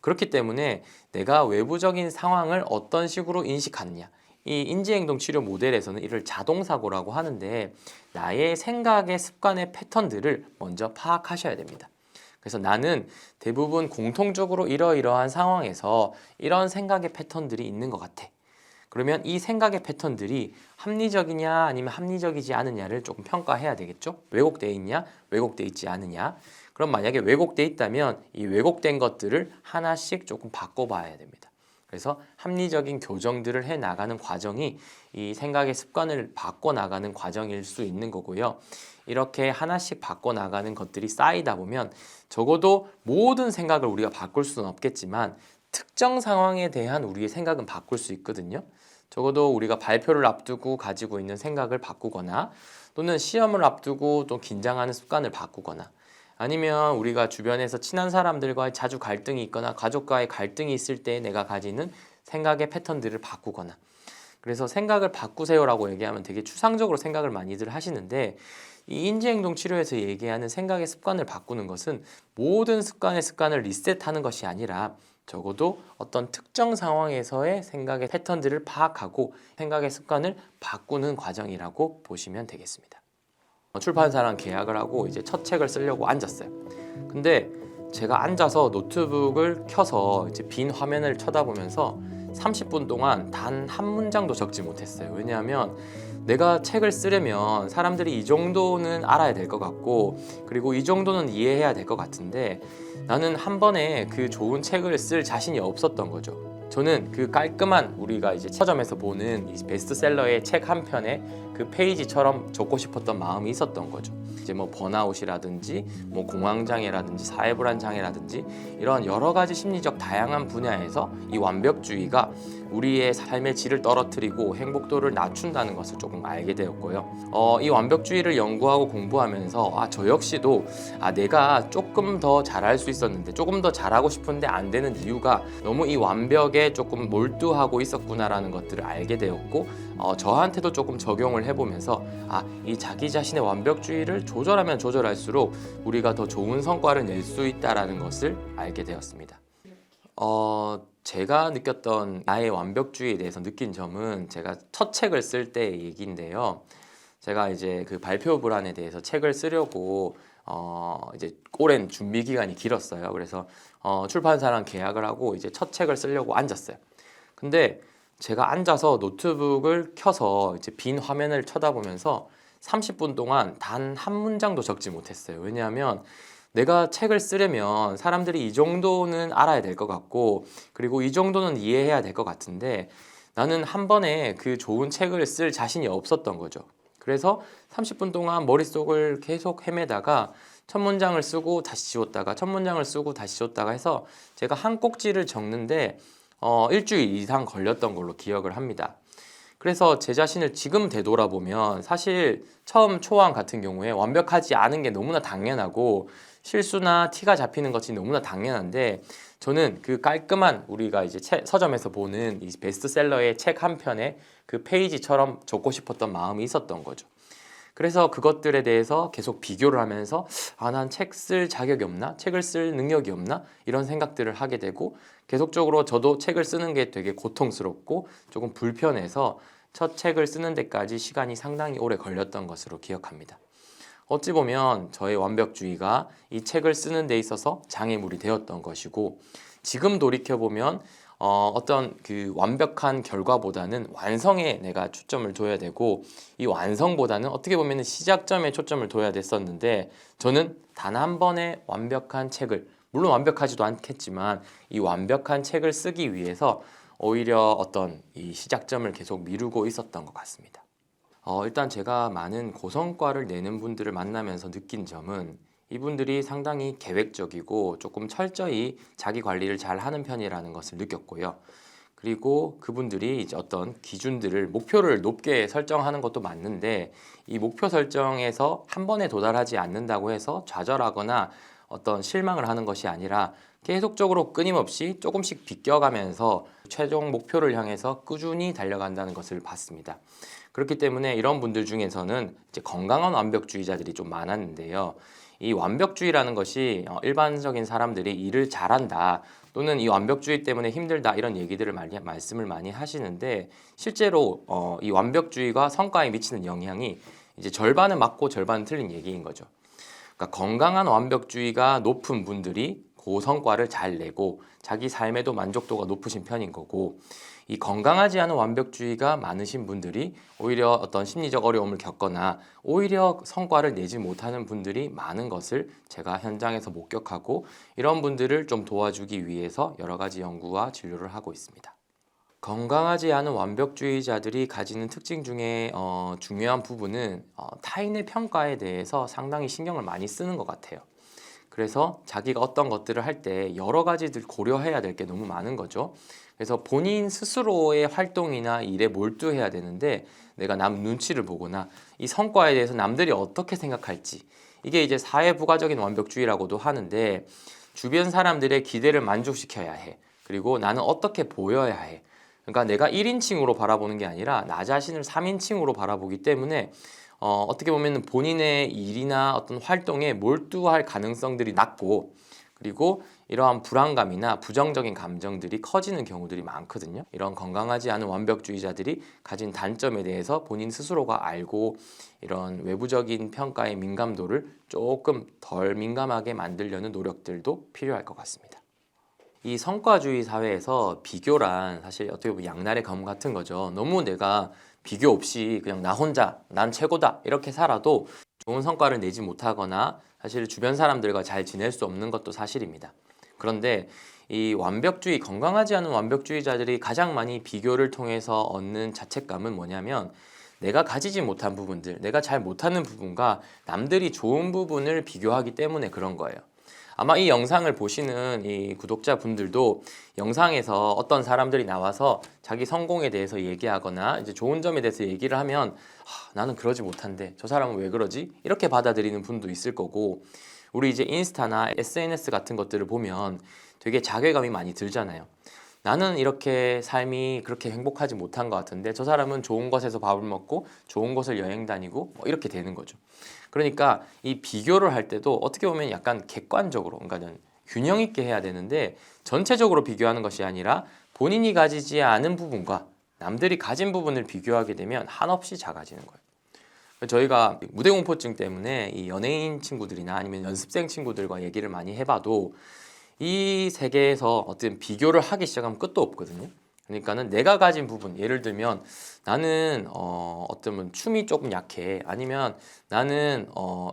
그렇기 때문에 내가 외부적인 상황을 어떤 식으로 인식하느냐, 이 인지행동 치료 모델에서는 이를 자동사고라고 하는데 나의 생각의 습관의 패턴들을 먼저 파악하셔야 됩니다. 그래서 나는 대부분 공통적으로 이러이러한 상황에서 이런 생각의 패턴들이 있는 것 같아. 그러면 이 생각의 패턴들이 합리적이냐 아니면 합리적이지 않느냐를 조금 평가해야 되겠죠. 왜곡되어 있냐, 왜곡되어 있지 않느냐. 그럼 만약에 왜곡되어 있다면 이 왜곡된 것들을 하나씩 조금 바꿔봐야 됩니다. 그래서 합리적인 교정들을 해나가는 과정이 이 생각의 습관을 바꿔나가는 과정일 수 있는 거고요. 이렇게 하나씩 바꿔나가는 것들이 쌓이다 보면 적어도 모든 생각을 우리가 바꿀 수는 없겠지만 특정 상황에 대한 우리의 생각은 바꿀 수 있거든요. 적어도 우리가 발표를 앞두고 가지고 있는 생각을 바꾸거나 또는 시험을 앞두고 또 긴장하는 습관을 바꾸거나 아니면 우리가 주변에서 친한 사람들과의 자주 갈등이 있거나 가족과의 갈등이 있을 때 내가 가지는 생각의 패턴들을 바꾸거나. 그래서 생각을 바꾸세요라고 얘기하면 되게 추상적으로 생각을 많이들 하시는데, 이 인지행동 치료에서 얘기하는 생각의 습관을 바꾸는 것은 모든 습관을 리셋하는 것이 아니라 적어도 어떤 특정 상황에서의 생각의 패턴들을 파악하고 생각의 습관을 바꾸는 과정이라고 보시면 되겠습니다. 출판사랑 계약을 하고 이제 첫 책을 쓰려고 앉았어요. 근데 제가 앉아서 노트북을 켜서 이제 빈 화면을 쳐다보면서 30분 동안 단 한 문장도 적지 못했어요. 왜냐하면 내가 책을 쓰려면 사람들이 이 정도는 알아야 될 것 같고, 그리고 이 정도는 이해해야 될 것 같은데, 나는 한 번에 그 좋은 책을 쓸 자신이 없었던 거죠. 저는 그 깔끔한 우리가 이제 서점에서 보는 이 베스트셀러의 책 한 편에 그 페이지처럼 적고 싶었던 마음이 있었던 거죠. 이제 뭐 번아웃이라든지 뭐 공황장애라든지 사회불안장애라든지 이런 여러 가지 심리적 다양한 분야에서 이 완벽주의가 우리의 삶의 질을 떨어뜨리고 행복도를 낮춘다는 것을 조금 알게 되었고요. 이 완벽주의를 연구하고 공부하면서 저 역시도 내가 조금 더 잘할 수 있었는데, 조금 더 잘하고 싶은데 안 되는 이유가 너무 이 완벽에 조금 몰두하고 있었구나라는 것들을 알게 되었고, 저한테도 조금 적용을 해보면서 이 자기 자신의 완벽주의를 조절하면 조절할수록 우리가 더 좋은 성과를 낼 수 있다는 것을 알게 되었습니다. 제가 느꼈던 나의 완벽주의에 대해서 느낀 점은 제가 첫 책을 쓸 때 얘기인데요. 제가 이제 그 발표 불안에 대해서 책을 쓰려고 이제 오랜 준비 기간이 길었어요. 그래서 출판사랑 계약을 하고 이제 첫 책을 쓰려고 앉았어요. 근데 제가 앉아서 노트북을 켜서 이제 빈 화면을 쳐다보면서 30분 동안 단 한 문장도 적지 못했어요. 왜냐하면 내가 책을 쓰려면 사람들이 이 정도는 알아야 될 것 같고, 그리고 이 정도는 이해해야 될 것 같은데, 나는 한 번에 그 좋은 책을 쓸 자신이 없었던 거죠. 그래서 30분 동안 머릿속을 계속 헤매다가 첫 문장을 쓰고 다시 지웠다가 첫 문장을 쓰고 다시 지웠다가 해서 제가 한 꼭지를 적는데 일주일 이상 걸렸던 걸로 기억을 합니다. 그래서 제 자신을 지금 되돌아보면 사실 처음 초안 같은 경우에 완벽하지 않은 게 너무나 당연하고, 실수나 티가 잡히는 것이 너무나 당연한데, 저는 그 깔끔한 우리가 이제 서점에서 보는 이 베스트셀러의 책 한 편에 그 페이지처럼 적고 싶었던 마음이 있었던 거죠. 그래서 그것들에 대해서 계속 비교를 하면서 난 책 쓸 자격이 없나? 책을 쓸 능력이 없나? 이런 생각들을 하게 되고, 계속적으로 저도 책을 쓰는 게 되게 고통스럽고 조금 불편해서 첫 책을 쓰는 데까지 시간이 상당히 오래 걸렸던 것으로 기억합니다. 어찌 보면 저의 완벽주의가 이 책을 쓰는 데 있어서 장애물이 되었던 것이고, 지금 돌이켜보면 어떤 그 완벽한 결과보다는 완성에 내가 초점을 둬야 되고, 이 완성보다는 어떻게 보면 시작점에 초점을 둬야 됐었는데, 저는 단 한 번의 완벽한 책을, 물론 완벽하지도 않겠지만 이 완벽한 책을 쓰기 위해서 오히려 어떤 이 시작점을 계속 미루고 있었던 것 같습니다. 일단 제가 많은 고성과를 내는 분들을 만나면서 느낀 점은 이분들이 상당히 계획적이고 조금 철저히 자기 관리를 잘 하는 편이라는 것을 느꼈고요. 그리고 그분들이 이제 어떤 기준들을, 목표를 높게 설정하는 것도 맞는데, 이 목표 설정에서 한 번에 도달하지 않는다고 해서 좌절하거나 어떤 실망을 하는 것이 아니라 계속적으로 끊임없이 조금씩 비껴가면서 최종 목표를 향해서 꾸준히 달려간다는 것을 봤습니다. 그렇기 때문에 이런 분들 중에서는 이제 건강한 완벽주의자들이 좀 많았는데요. 이 완벽주의라는 것이 일반적인 사람들이 일을 잘한다, 또는 이 완벽주의 때문에 힘들다, 이런 얘기들을 말씀을 많이 하시는데, 실제로 이 완벽주의가 성과에 미치는 영향이 이제 절반은 맞고 절반은 틀린 얘기인 거죠. 그러니까 건강한 완벽주의가 높은 분들이 고성과를 잘 내고 자기 삶에도 만족도가 높으신 편인 거고, 이 건강하지 않은 완벽주의가 많으신 분들이 오히려 어떤 심리적 어려움을 겪거나 오히려 성과를 내지 못하는 분들이 많은 것을 제가 현장에서 목격하고, 이런 분들을 좀 도와주기 위해서 여러 가지 연구와 진료를 하고 있습니다. 건강하지 않은 완벽주의자들이 가지는 특징 중에 중요한 부분은 타인의 평가에 대해서 상당히 신경을 많이 쓰는 것 같아요. 그래서 자기가 어떤 것들을 할 때 여러 가지들 고려해야 될 게 너무 많은 거죠. 그래서 본인 스스로의 활동이나 일에 몰두해야 되는데, 내가 남 눈치를 보거나 이 성과에 대해서 남들이 어떻게 생각할지, 이게 이제 사회 부가적인 완벽주의라고도 하는데 주변 사람들의 기대를 만족시켜야 해. 그리고 나는 어떻게 보여야 해. 그러니까 내가 1인칭으로 바라보는 게 아니라 나 자신을 3인칭으로 바라보기 때문에 어떻게 보면 본인의 일이나 어떤 활동에 몰두할 가능성들이 낮고 그리고 이러한 불안감이나 부정적인 감정들이 커지는 경우들이 많거든요. 이런 건강하지 않은 완벽주의자들이 가진 단점에 대해서 본인 스스로가 알고 이런 외부적인 평가의 민감도를 조금 덜 민감하게 만들려는 노력들도 필요할 것 같습니다. 이 성과주의 사회에서 비교란 사실 어떻게 보면 양날의 검 같은 거죠. 너무 내가 비교 없이 그냥 나 혼자 난 최고다 이렇게 살아도 좋은 성과를 내지 못하거나 사실 주변 사람들과 잘 지낼 수 없는 것도 사실입니다. 그런데 이 완벽주의, 건강하지 않은 완벽주의자들이 가장 많이 비교를 통해서 얻는 자책감은 뭐냐면 내가 가지지 못한 부분들, 내가 잘 못하는 부분과 남들이 좋은 부분을 비교하기 때문에 그런 거예요. 아마 이 영상을 보시는 이 구독자분들도 영상에서 어떤 사람들이 나와서 자기 성공에 대해서 얘기하거나 이제 좋은 점에 대해서 얘기를 하면 나는 그러지 못한데 저 사람은 왜 그러지? 이렇게 받아들이는 분도 있을 거고 우리 이제 인스타나 SNS 같은 것들을 보면 되게 자괴감이 많이 들잖아요. 나는 이렇게 삶이 그렇게 행복하지 못한 것 같은데 저 사람은 좋은 곳에서 밥을 먹고 좋은 곳을 여행 다니고 뭐 이렇게 되는 거죠. 그러니까 이 비교를 할 때도 어떻게 보면 약간 객관적으로, 그러니까 균형 있게 해야 되는데 전체적으로 비교하는 것이 아니라 본인이 가지지 않은 부분과 남들이 가진 부분을 비교하게 되면 한없이 작아지는 거예요. 저희가 무대공포증 때문에 이 연예인 친구들이나 아니면 연습생 친구들과 얘기를 많이 해봐도 이 세계에서 어떤 비교를 하기 시작하면 끝도 없거든요. 그러니까는 내가 가진 부분, 예를 들면 나는 어쩌면 춤이 조금 약해, 아니면 나는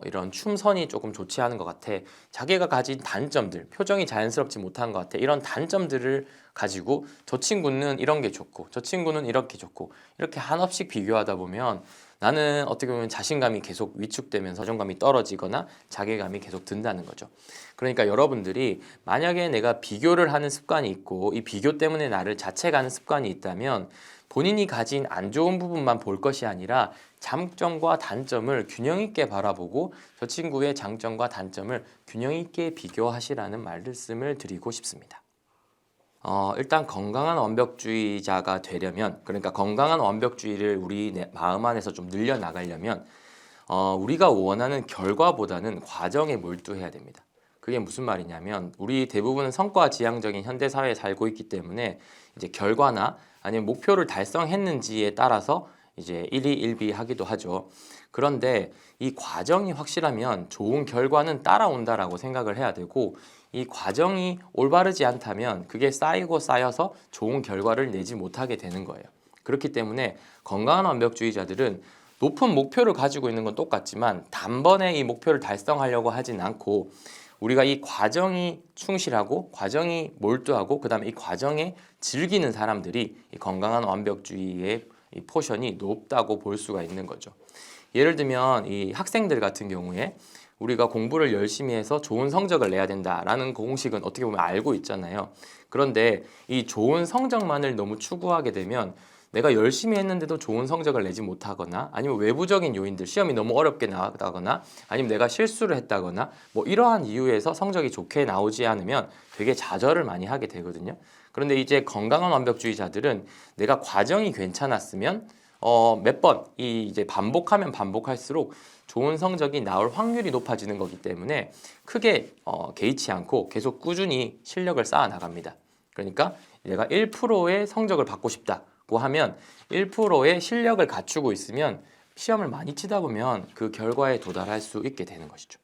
이런 춤선이 조금 좋지 않은 것 같아. 자기가 가진 단점들, 표정이 자연스럽지 못한 것 같아. 이런 단점들을 가지고 저 친구는 이런 게 좋고 저 친구는 이렇게 좋고 이렇게 한없이 비교하다 보면 나는 어떻게 보면 자신감이 계속 위축되면서 자존감이 떨어지거나 자괴감이 계속 든다는 거죠. 그러니까 여러분들이 만약에 내가 비교를 하는 습관이 있고 이 비교 때문에 나를 자책하는 습관이 있다면 본인이 가진 안 좋은 부분만 볼 것이 아니라 장점과 단점을 균형 있게 바라보고 저 친구의 장점과 단점을 균형 있게 비교하시라는 말씀을 드리고 싶습니다. 일단 건강한 완벽주의자가 되려면, 그러니까 건강한 완벽주의를 우리 마음 안에서 좀 늘려나가려면 우리가 원하는 결과보다는 과정에 몰두해야 됩니다. 그게 무슨 말이냐면 우리 대부분은 성과 지향적인 현대 사회에 살고 있기 때문에 이제 결과나 아니면 목표를 달성했는지에 따라서 이제 일희일비하기도 하죠. 그런데 이 과정이 확실하면 좋은 결과는 따라온다라고 생각을 해야 되고 이 과정이 올바르지 않다면 그게 쌓이고 쌓여서 좋은 결과를 내지 못하게 되는 거예요. 그렇기 때문에 건강한 완벽주의자들은 높은 목표를 가지고 있는 건 똑같지만 단번에 이 목표를 달성하려고 하진 않고 우리가 이 과정이 충실하고 과정이 몰두하고 그 다음에 이 과정에 즐기는 사람들이 이 건강한 완벽주의의 이 포션이 높다고 볼 수가 있는 거죠. 예를 들면 이 학생들 같은 경우에 우리가 공부를 열심히 해서 좋은 성적을 내야 된다라는 공식은 어떻게 보면 알고 있잖아요. 그런데 이 좋은 성적만을 너무 추구하게 되면 내가 열심히 했는데도 좋은 성적을 내지 못하거나 아니면 외부적인 요인들, 시험이 너무 어렵게 나왔다거나 아니면 내가 실수를 했다거나 뭐 이러한 이유에서 성적이 좋게 나오지 않으면 되게 좌절을 많이 하게 되거든요. 그런데 이제 건강한 완벽주의자들은 내가 과정이 괜찮았으면 몇 번 이제 반복하면 반복할수록 좋은 성적이 나올 확률이 높아지는 거기 때문에 크게 개의치 않고 계속 꾸준히 실력을 쌓아 나갑니다. 그러니까 내가 1%의 성적을 받고 싶다고 하면 1%의 실력을 갖추고 있으면 시험을 많이 치다 보면 그 결과에 도달할 수 있게 되는 것이죠.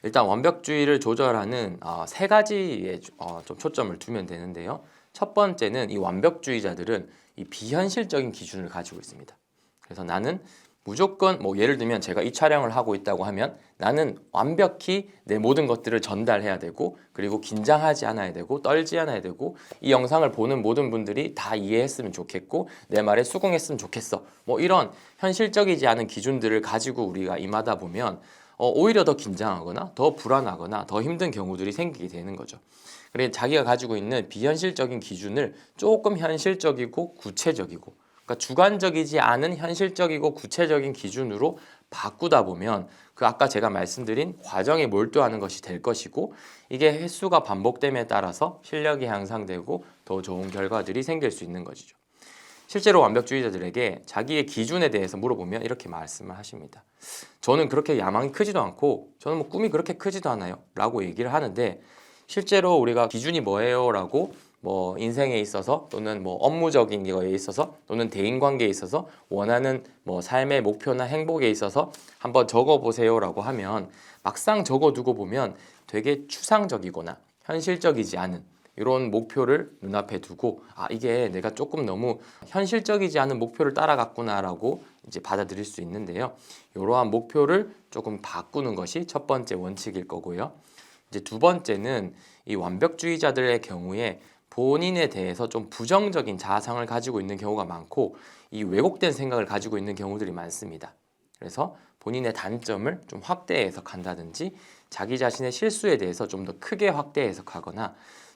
일단 완벽주의를 조절하는 세 가지에 좀 초점을 두면 되는데요. 첫 번째는 이 완벽주의자들은 이 비현실적인 기준을 가지고 있습니다. 그래서 나는 무조건 뭐 예를 들면 제가 이 촬영을 하고 있다고 하면 나는 완벽히 내 모든 것들을 전달해야 되고 그리고 긴장하지 않아야 되고 떨지 않아야 되고 이 영상을 보는 모든 분들이 다 이해했으면 좋겠고 내 말에 수긍했으면 좋겠어. 뭐 이런 현실적이지 않은 기준들을 가지고 우리가 임하다 보면 오히려 더 긴장하거나 더 불안하거나 더 힘든 경우들이 생기게 되는 거죠. 그래서 자기가 가지고 있는 비현실적인 기준을 조금 현실적이고 구체적이고 그러니까 주관적이지 않은 현실적이고 구체적인 기준으로 바꾸다 보면 그 아까 제가 말씀드린 과정에 몰두하는 것이 될 것이고 이게 횟수가 반복됨에 따라서 실력이 향상되고 더 좋은 결과들이 생길 수 있는 것이죠. 실제로 완벽주의자들에게 자기의 기준에 대해서 물어보면 이렇게 말씀을 하십니다. 저는 그렇게 야망이 크지도 않고 저는 뭐 꿈이 그렇게 크지도 않아요 라고 얘기를 하는데 실제로 우리가 기준이 뭐예요? 라고 뭐 인생에 있어서 또는 뭐 업무적인 거에 있어서 또는 대인관계에 있어서 원하는 뭐 삶의 목표나 행복에 있어서 한번 적어보세요 라고 하면 막상 적어두고 보면 되게 추상적이거나 현실적이지 않은 이런 목표를 눈앞에 두고 이게 내가 조금 너무 현실적이지 않은 목표를 따라갔구나 라고 이제 받아들일 수 있는데요. 이러한 목표를 조금 바꾸는 것이 첫 번째 원칙일 거고요. 이제 두 번째는 이 완벽주의자들의 경우에 본인에 대해서 좀 부정적인 자아상을 가지고 있는 경우가 많고 이 왜곡된 생각을 가지고 있는 경우들이 많습니다. 그래서 본인의 단점을 좀 확대 해석한다든지 자기 자신의 실수에 대해서 좀 더 크게 확대 해석하거나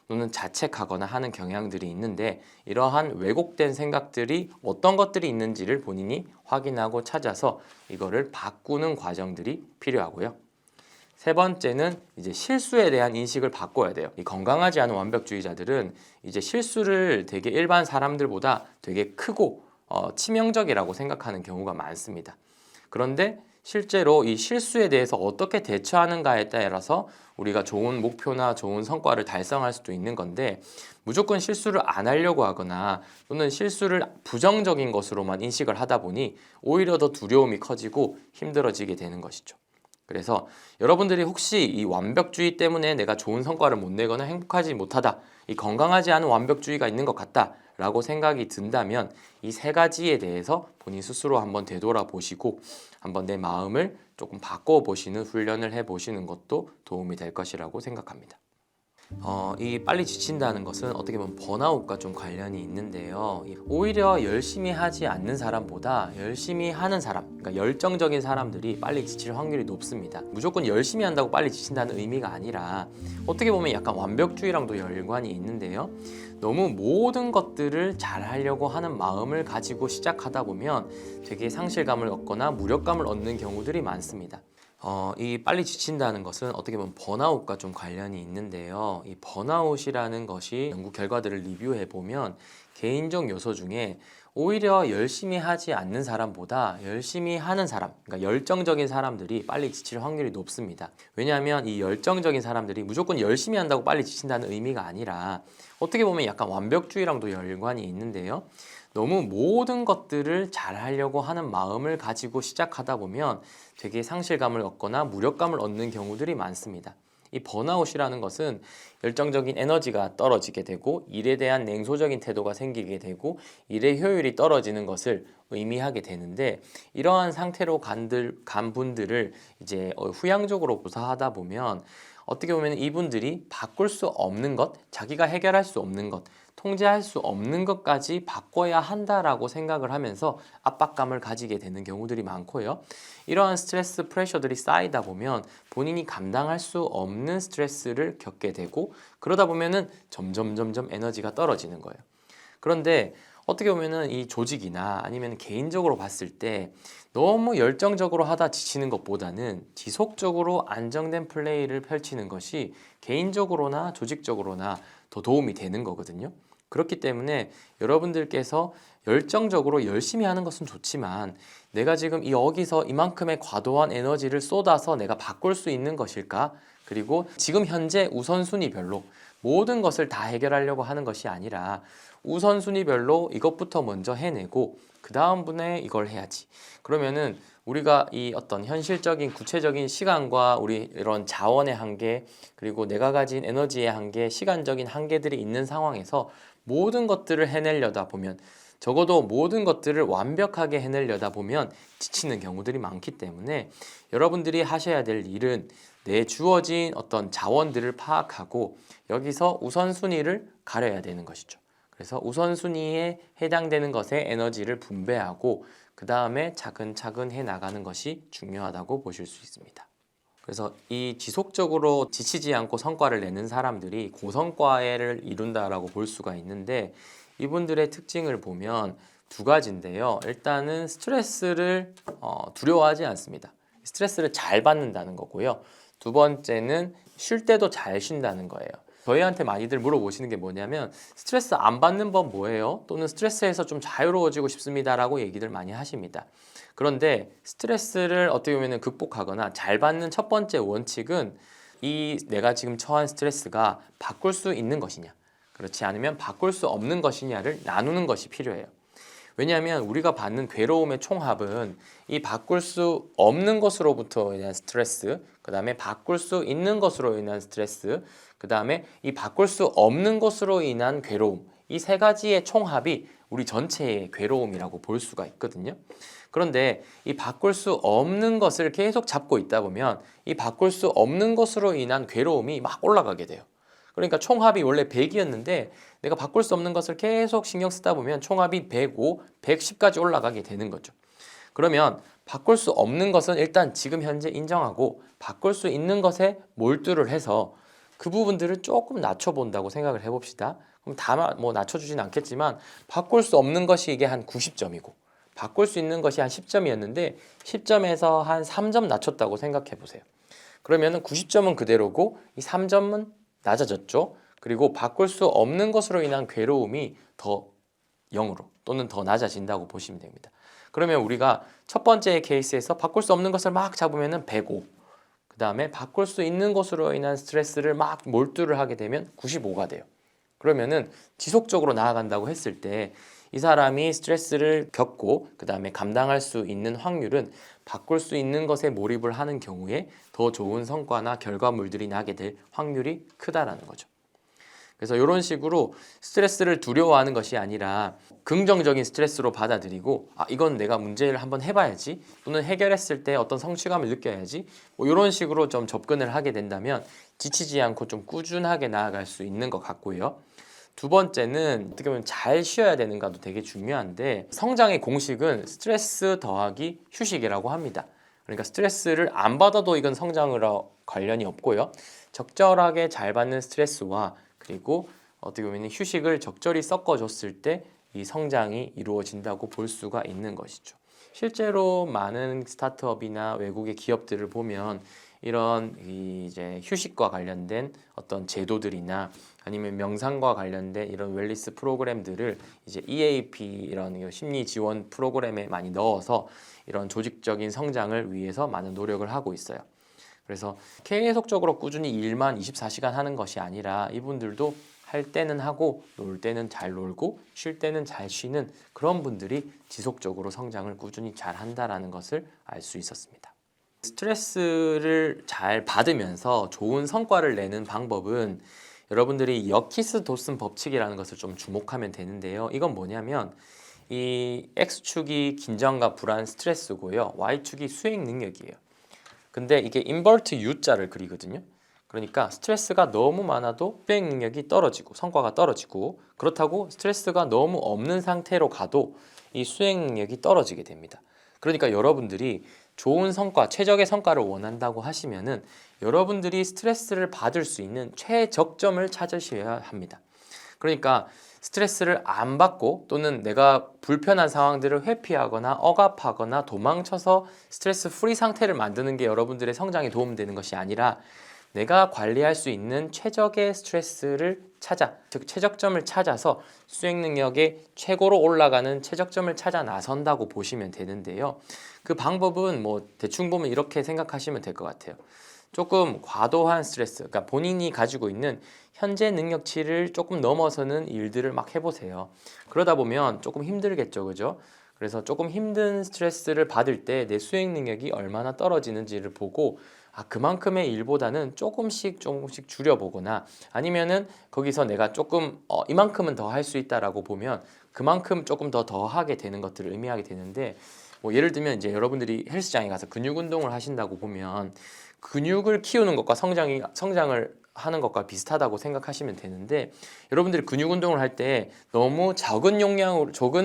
또는 자책하거나 하는 경향들이 있는데 이러한 왜곡된 생각들이 어떤 것들이 있는지를 본인이 확인하고 찾아서 이거를 바꾸는 과정들이 필요하고요. 세 번째는 이제 실수에 대한 인식을 바꿔야 돼요. 이 건강하지 않은 완벽주의자들은 이제 실수를 되게 일반 사람들보다 되게 크고 치명적이라고 생각하는 경우가 많습니다. 그런데 실제로 이 실수에 대해서 어떻게 대처하는가에 따라서 우리가 좋은 목표나 좋은 성과를 달성할 수도 있는 건데 무조건 실수를 안 하려고 하거나 또는 실수를 부정적인 것으로만 인식을 하다 보니 오히려 더 두려움이 커지고 힘들어지게 되는 것이죠. 그래서 여러분들이 혹시 이 완벽주의 때문에 내가 좋은 성과를 못 내거나 행복하지 못하다, 이 건강하지 않은 완벽주의가 있는 것 같다 라고 생각이 든다면 이 세 가지에 대해서 본인 스스로 한번 되돌아보시고 한번 내 마음을 조금 바꿔보시는 훈련을 해보시는 것도 도움이 될 것이라고 생각합니다. 이 빨리 지친다는 것은 어떻게 보면 번아웃과 좀 관련이 있는데요. 오히려 열심히 하지 않는 사람보다 열심히 하는 사람, 그러니까 열정적인 사람들이 빨리 지칠 확률이 높습니다. 무조건 열심히 한다고 빨리 지친다는 의미가 아니라 어떻게 보면 약간 완벽주의랑도 연관이 있는데요. 너무 모든 것들을 잘 하려고 하는 마음을 가지고 시작하다 보면 되게 상실감을 얻거나 무력감을 얻는 경우들이 많습니다. 이 빨리 지친다는 것은 어떻게 보면 번아웃과 좀 관련이 있는데요. 이 번아웃이라는 것이 연구 결과들을 리뷰해 보면 개인적 요소 중에 오히려 열심히 하지 않는 사람보다 열심히 하는 사람, 그러니까 열정적인 사람들이 빨리 지칠 확률이 높습니다. 왜냐하면 이 열정적인 사람들이 무조건 열심히 한다고 빨리 지친다는 의미가 아니라 어떻게 보면 약간 완벽주의랑도 연관이 있는데요. 너무 모든 것들을 잘 하려고 하는 마음을 가지고 시작하다 보면 되게 상실감을 얻거나 무력감을 얻는 경우들이 많습니다. 이 번아웃이라는 것은 열정적인 에너지가 떨어지게 되고 일에 대한 냉소적인 태도가 생기게 되고 일의 효율이 떨어지는 것을 의미하게 되는데 이러한 상태로 간 분들을 이제 후양적으로 묘사하다 보면 어떻게 보면 이분들이 바꿀 수 없는 것, 자기가 해결할 수 없는 것, 통제할 수 없는 것까지 바꿔야 한다라고 생각을 하면서 압박감을 가지게 되는 경우들이 많고요. 이러한 스트레스 프레셔들이 쌓이다 보면 본인이 감당할 수 없는 스트레스를 겪게 되고 그러다 보면은 점점 에너지가 떨어지는 거예요. 그런데 어떻게 보면은 이 조직이나 아니면 개인적으로 봤을 때 너무 열정적으로 하다 지치는 것보다는 지속적으로 안정된 플레이를 펼치는 것이 개인적으로나 조직적으로나 더 도움이 되는 거거든요. 그렇기 때문에 여러분들께서 열정적으로 열심히 하는 것은 좋지만 내가 지금 여기서 이만큼의 과도한 에너지를 쏟아서 내가 바꿀 수 있는 것일까? 그리고 지금 현재 우선순위별로 모든 것을 다 해결하려고 하는 것이 아니라 우선순위별로 이것부터 먼저 해내고 그 다음분에 이걸 해야지. 그러면은 우리가 이 어떤 현실적인 구체적인 시간과 우리 이런 자원의 한계 그리고 내가 가진 에너지의 한계, 시간적인 한계들이 있는 상황에서 모든 것들을 해내려다 보면 적어도 모든 것들을 완벽하게 해내려다 보면 지치는 경우들이 많기 때문에 여러분들이 하셔야 될 일은 내 주어진 어떤 자원들을 파악하고 여기서 우선순위를 가려야 되는 것이죠. 그래서 우선순위에 해당되는 것에 에너지를 분배하고 그 다음에 차근차근 해나가는 것이 중요하다고 보실 수 있습니다. 그래서 이 지속적으로 지치지 않고 성과를 내는 사람들이 고성과를 이룬다라고 볼 수가 있는데 이분들의 특징을 보면 두 가지인데요. 일단은 스트레스를 두려워하지 않습니다. 스트레스를 잘 받는다는 거고요. 두 번째는 쉴 때도 잘 쉰다는 거예요. 저희한테 많이들 물어보시는 게 뭐냐면 스트레스 안 받는 법 뭐예요? 또는 스트레스에서 좀 자유로워지고 싶습니다라고 얘기들 많이 하십니다. 그런데 스트레스를 어떻게 보면 극복하거나 잘 받는 첫 번째 원칙은 이 내가 지금 처한 스트레스가 바꿀 수 있는 것이냐, 그렇지 않으면 바꿀 수 없는 것이냐를 나누는 것이 필요해요. 왜냐하면 우리가 받는 괴로움의 총합은 이 바꿀 수 없는 것으로부터 인한 스트레스, 그 다음에 바꿀 수 있는 것으로 인한 스트레스, 그 다음에 이 바꿀 수 없는 것으로 인한 괴로움, 이 세 가지의 총합이 우리 전체의 괴로움이라고 볼 수가 있거든요. 그런데 이 바꿀 수 없는 것을 계속 잡고 있다 보면 이 바꿀 수 없는 것으로 인한 괴로움이 막 올라가게 돼요. 그러니까 총합이 원래 100이었는데 내가 바꿀 수 없는 것을 계속 신경 쓰다 보면 총합이 105, 110까지 올라가게 되는 거죠. 그러면 바꿀 수 없는 것은 일단 지금 현재 인정하고 바꿀 수 있는 것에 몰두를 해서 그 부분들을 조금 낮춰본다고 생각을 해봅시다. 그럼 다 뭐 낮춰주진 않겠지만 바꿀 수 없는 것이 이게 한 90점이고 바꿀 수 있는 것이 한 10점이었는데 10점에서 한 3점 낮췄다고 생각해 보세요. 그러면 90점은 그대로고 이 3점은 낮아졌죠. 그리고 바꿀 수 없는 것으로 인한 괴로움이 더 0으로 또는 더 낮아진다고 보시면 됩니다. 그러면 우리가 첫 번째 케이스에서 바꿀 수 없는 것을 막 잡으면 105, 그 다음에 바꿀 수 있는 것으로 인한 스트레스를 막 몰두를 하게 되면 95가 돼요. 그러면은 지속적으로 나아간다고 했을 때 이 사람이 스트레스를 겪고 그 다음에 감당할 수 있는 확률은 바꿀 수 있는 것에 몰입을 하는 경우에 더 좋은 성과나 결과물들이 나게 될 확률이 크다라는 거죠. 그래서 이런 식으로 스트레스를 두려워하는 것이 아니라 긍정적인 스트레스로 받아들이고 이건 내가 문제를 한번 해봐야지 또는 해결했을 때 어떤 성취감을 느껴야지 뭐 이런 식으로 좀 접근을 하게 된다면 지치지 않고 좀 꾸준하게 나아갈 수 있는 것 같고요. 두 번째는 어떻게 보면 잘 쉬어야 되는가도 되게 중요한데 성장의 공식은 스트레스 더하기 휴식이라고 합니다. 그러니까 스트레스를 안 받아도 이건 성장으로 관련이 없고요. 적절하게 잘 받는 스트레스와 그리고 어떻게 보면 휴식을 적절히 섞어줬을 때 이 성장이 이루어진다고 볼 수가 있는 것이죠. 실제로 많은 스타트업이나 외국의 기업들을 보면 이런 이제 휴식과 관련된 어떤 제도들이나 아니면 명상과 관련된 이런 웰니스 프로그램들을 이제 EAP 이런 심리 지원 프로그램에 많이 넣어서 이런 조직적인 성장을 위해서 많은 노력을 하고 있어요. 그래서 계속적으로 꾸준히 일만 24시간 하는 것이 아니라 이분들도 할 때는 하고 놀 때는 잘 놀고 쉴 때는 잘 쉬는 그런 분들이 지속적으로 성장을 꾸준히 잘 한다라는 것을 알 수 있었습니다. 스트레스를 잘 받으면서 좋은 성과를 내는 방법은 여러분들이 여키스 도슨 법칙이라는 것을 좀 주목하면 되는데요. 이건 뭐냐면 이 X축이 긴장과 불안 스트레스고요. Y축이 수행 능력이에요. 근데 이게 인버트 U자를 그리거든요. 그러니까 스트레스가 너무 많아도 수행 능력이 떨어지고 성과가 떨어지고 그렇다고 스트레스가 너무 없는 상태로 가도 이 수행 능력이 떨어지게 됩니다. 그러니까 여러분들이 좋은 성과, 최적의 성과를 원한다고 하시면은 여러분들이 스트레스를 받을 수 있는 최적점을 찾으셔야 합니다. 그러니까 스트레스를 안 받고 또는 내가 불편한 상황들을 회피하거나 억압하거나 도망쳐서 스트레스 프리 상태를 만드는 게 여러분들의 성장에 도움되는 것이 아니라 내가 관리할 수 있는 최적의 스트레스를 찾아, 즉 최적점을 찾아서 수행 능력의 최고로 올라가는 최적점을 찾아 나선다고 보시면 되는데요. 그 방법은 뭐 대충 보면 이렇게 생각하시면 될 것 같아요. 조금 과도한 스트레스, 그러니까 본인이 가지고 있는 현재 능력치를 조금 넘어서는 일들을 막 해보세요. 그러다 보면 조금 힘들겠죠, 그죠? 그래서 조금 힘든 스트레스를 받을 때 내 수행 능력이 얼마나 떨어지는지를 보고 그만큼의 일보다는 조금씩 줄여보거나 아니면은 거기서 내가 조금 이만큼은 더 할 수 있다라고 보면 그만큼 조금 더 하게 되는 것들을 의미하게 되는데 뭐 예를 들면 이제 여러분들이 헬스장에 가서 근육 운동을 하신다고 보면 근육을 키우는 것과 성장을 하는 것과 비슷하다고 생각하시면 되는데 여러분들이 근육 운동을 할 때 너무 적은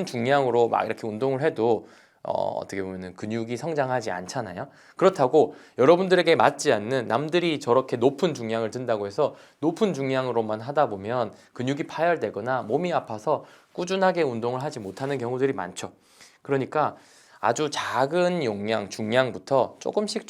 중량으로 막 이렇게 운동을 해도 어떻게 보면 근육이 성장하지 않잖아요. 그렇다고 여러분들에게 맞지 않는 남들이 저렇게 높은 중량을 든다고 해서 높은 중량으로만 하다 보면 근육이 파열되거나 몸이 아파서 꾸준하게 운동을 하지 못하는 경우들이 많죠. 그러니까 아주 작은 용량, 중량부터 조금씩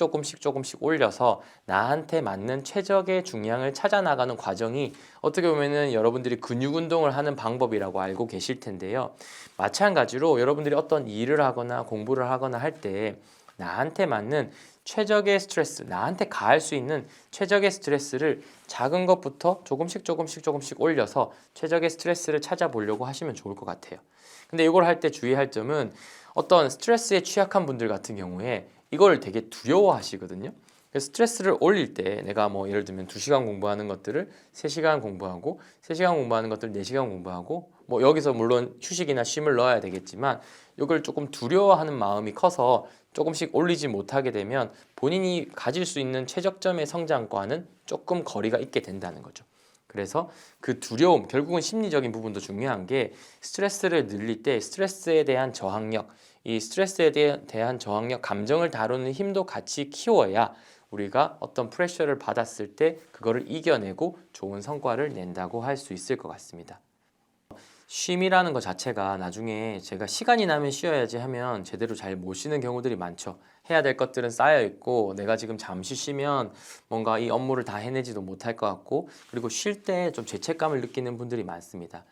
올려서 나한테 맞는 최적의 중량을 찾아 나가는 과정이 어떻게 보면은 여러분들이 근육 운동을 하는 방법이라고 알고 계실 텐데요. 마찬가지로 여러분들이 어떤 일을 하거나 공부를 하거나 할 때 나한테 맞는 최적의 스트레스, 나한테 가할 수 있는 최적의 스트레스를 작은 것부터 조금씩 올려서 최적의 스트레스를 찾아보려고 하시면 좋을 것 같아요. 근데 이걸 할 때 주의할 점은 어떤 스트레스에 취약한 분들 같은 경우에 이걸 되게 두려워하시거든요. 그래서 스트레스를 올릴 때 내가 뭐 예를 들면 2시간 공부하는 것들을 3시간 공부하고 3시간 공부하는 것들을 4시간 공부하고 뭐 여기서 물론 휴식이나 쉼을 넣어야 되겠지만 이걸 조금 두려워하는 마음이 커서 조금씩 올리지 못하게 되면 본인이 가질 수 있는 최적점의 성장과는 조금 거리가 있게 된다는 거죠. 그래서 그 두려움, 결국은 심리적인 부분도 중요한 게 스트레스를 늘릴 때 스트레스에 대한 저항력, 이 스트레스에 대한 저항력, 감정을 다루는 힘도 같이 키워야 우리가 어떤 프레셔를 받았을 때 그거를 이겨내고 좋은 성과를 낸다고 할 수 있을 것 같습니다. 쉼이라는 것 자체가 나중에 제가 시간이 나면 쉬어야지 하면 제대로 잘 못 쉬는 경우들이 많죠. 해야 될 것들은 쌓여 있고 내가 지금 잠시 쉬면 뭔가 이 업무를 다 해내지도 못할 것 같고 그리고 쉴 때 좀 죄책감을 느끼는 분들이 많습니다.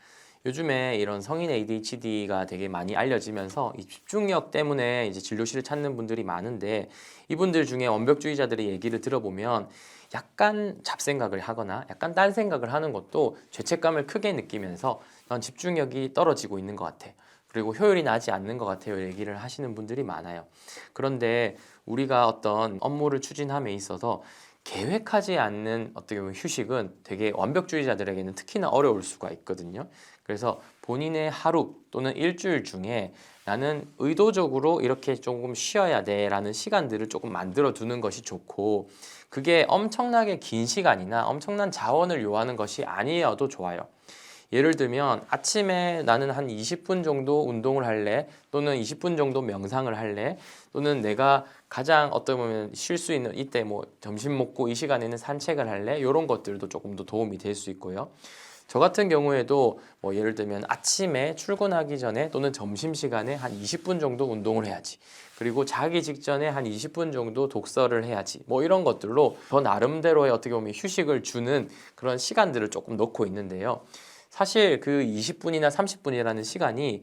요즘에 이런 성인 ADHD가 되게 많이 알려지면서 이 집중력 때문에 이제 진료실을 찾는 분들이 많은데 이분들 중에 완벽주의자들의 얘기를 들어보면 약간 잡생각을 하거나 약간 딴 생각을 하는 것도 죄책감을 크게 느끼면서 난 집중력이 떨어지고 있는 것 같아. 그리고 효율이 나지 않는 것 같아요. 얘기를 하시는 분들이 많아요. 그런데 우리가 어떤 업무를 추진함에 있어서 계획하지 않는 어떻게 보면 휴식은 되게 완벽주의자들에게는 특히나 어려울 수가 있거든요. 그래서 본인의 하루 또는 일주일 중에 나는 의도적으로 이렇게 조금 쉬어야 돼 라는 시간들을 조금 만들어 두는 것이 좋고 그게 엄청나게 긴 시간이나 엄청난 자원을 요하는 것이 아니어도 좋아요. 예를 들면 아침에 나는 한 20분 정도 운동을 할래 또는 20분 정도 명상을 할래 또는 내가 가장 어떻게 보면 쉴 수 있는 이때 뭐 점심 먹고 이 시간에는 산책을 할래 이런 것들도 조금 더 도움이 될 수 있고요. 저 같은 경우에도 뭐 예를 들면 아침에 출근하기 전에 또는 점심시간에 한 20분 정도 운동을 해야지. 그리고 자기 직전에 한 20분 정도 독서를 해야지. 뭐 이런 것들로 저 나름대로의 어떻게 보면 휴식을 주는 그런 시간들을 조금 넣고 있는데요. 사실 그 20분이나 30분이라는 시간이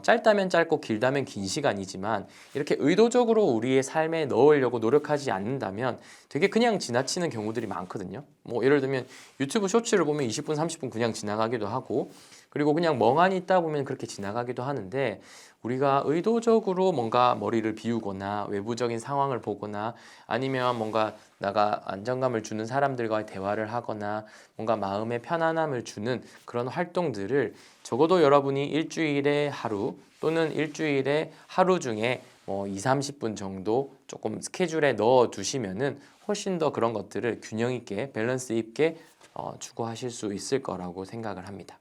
짧다면 짧고 길다면 긴 시간이지만 이렇게 의도적으로 우리의 삶에 넣으려고 노력하지 않는다면 되게 그냥 지나치는 경우들이 많거든요. 뭐 예를 들면 유튜브 쇼츠를 보면 20분, 30분 그냥 지나가기도 하고 그리고 그냥 멍하니 있다 보면 그렇게 지나가기도 하는데 우리가 의도적으로 뭔가 머리를 비우거나 외부적인 상황을 보거나 아니면 뭔가 나가 안정감을 주는 사람들과의 대화를 하거나 뭔가 마음의 편안함을 주는 그런 활동들을 적어도 여러분이 일주일에 하루 또는 일주일에 하루 중에 뭐 2, 30분 정도 조금 스케줄에 넣어 두시면은 훨씬 더 그런 것들을 균형 있게 밸런스 있게 추구하실 수 있을 거라고 생각을 합니다.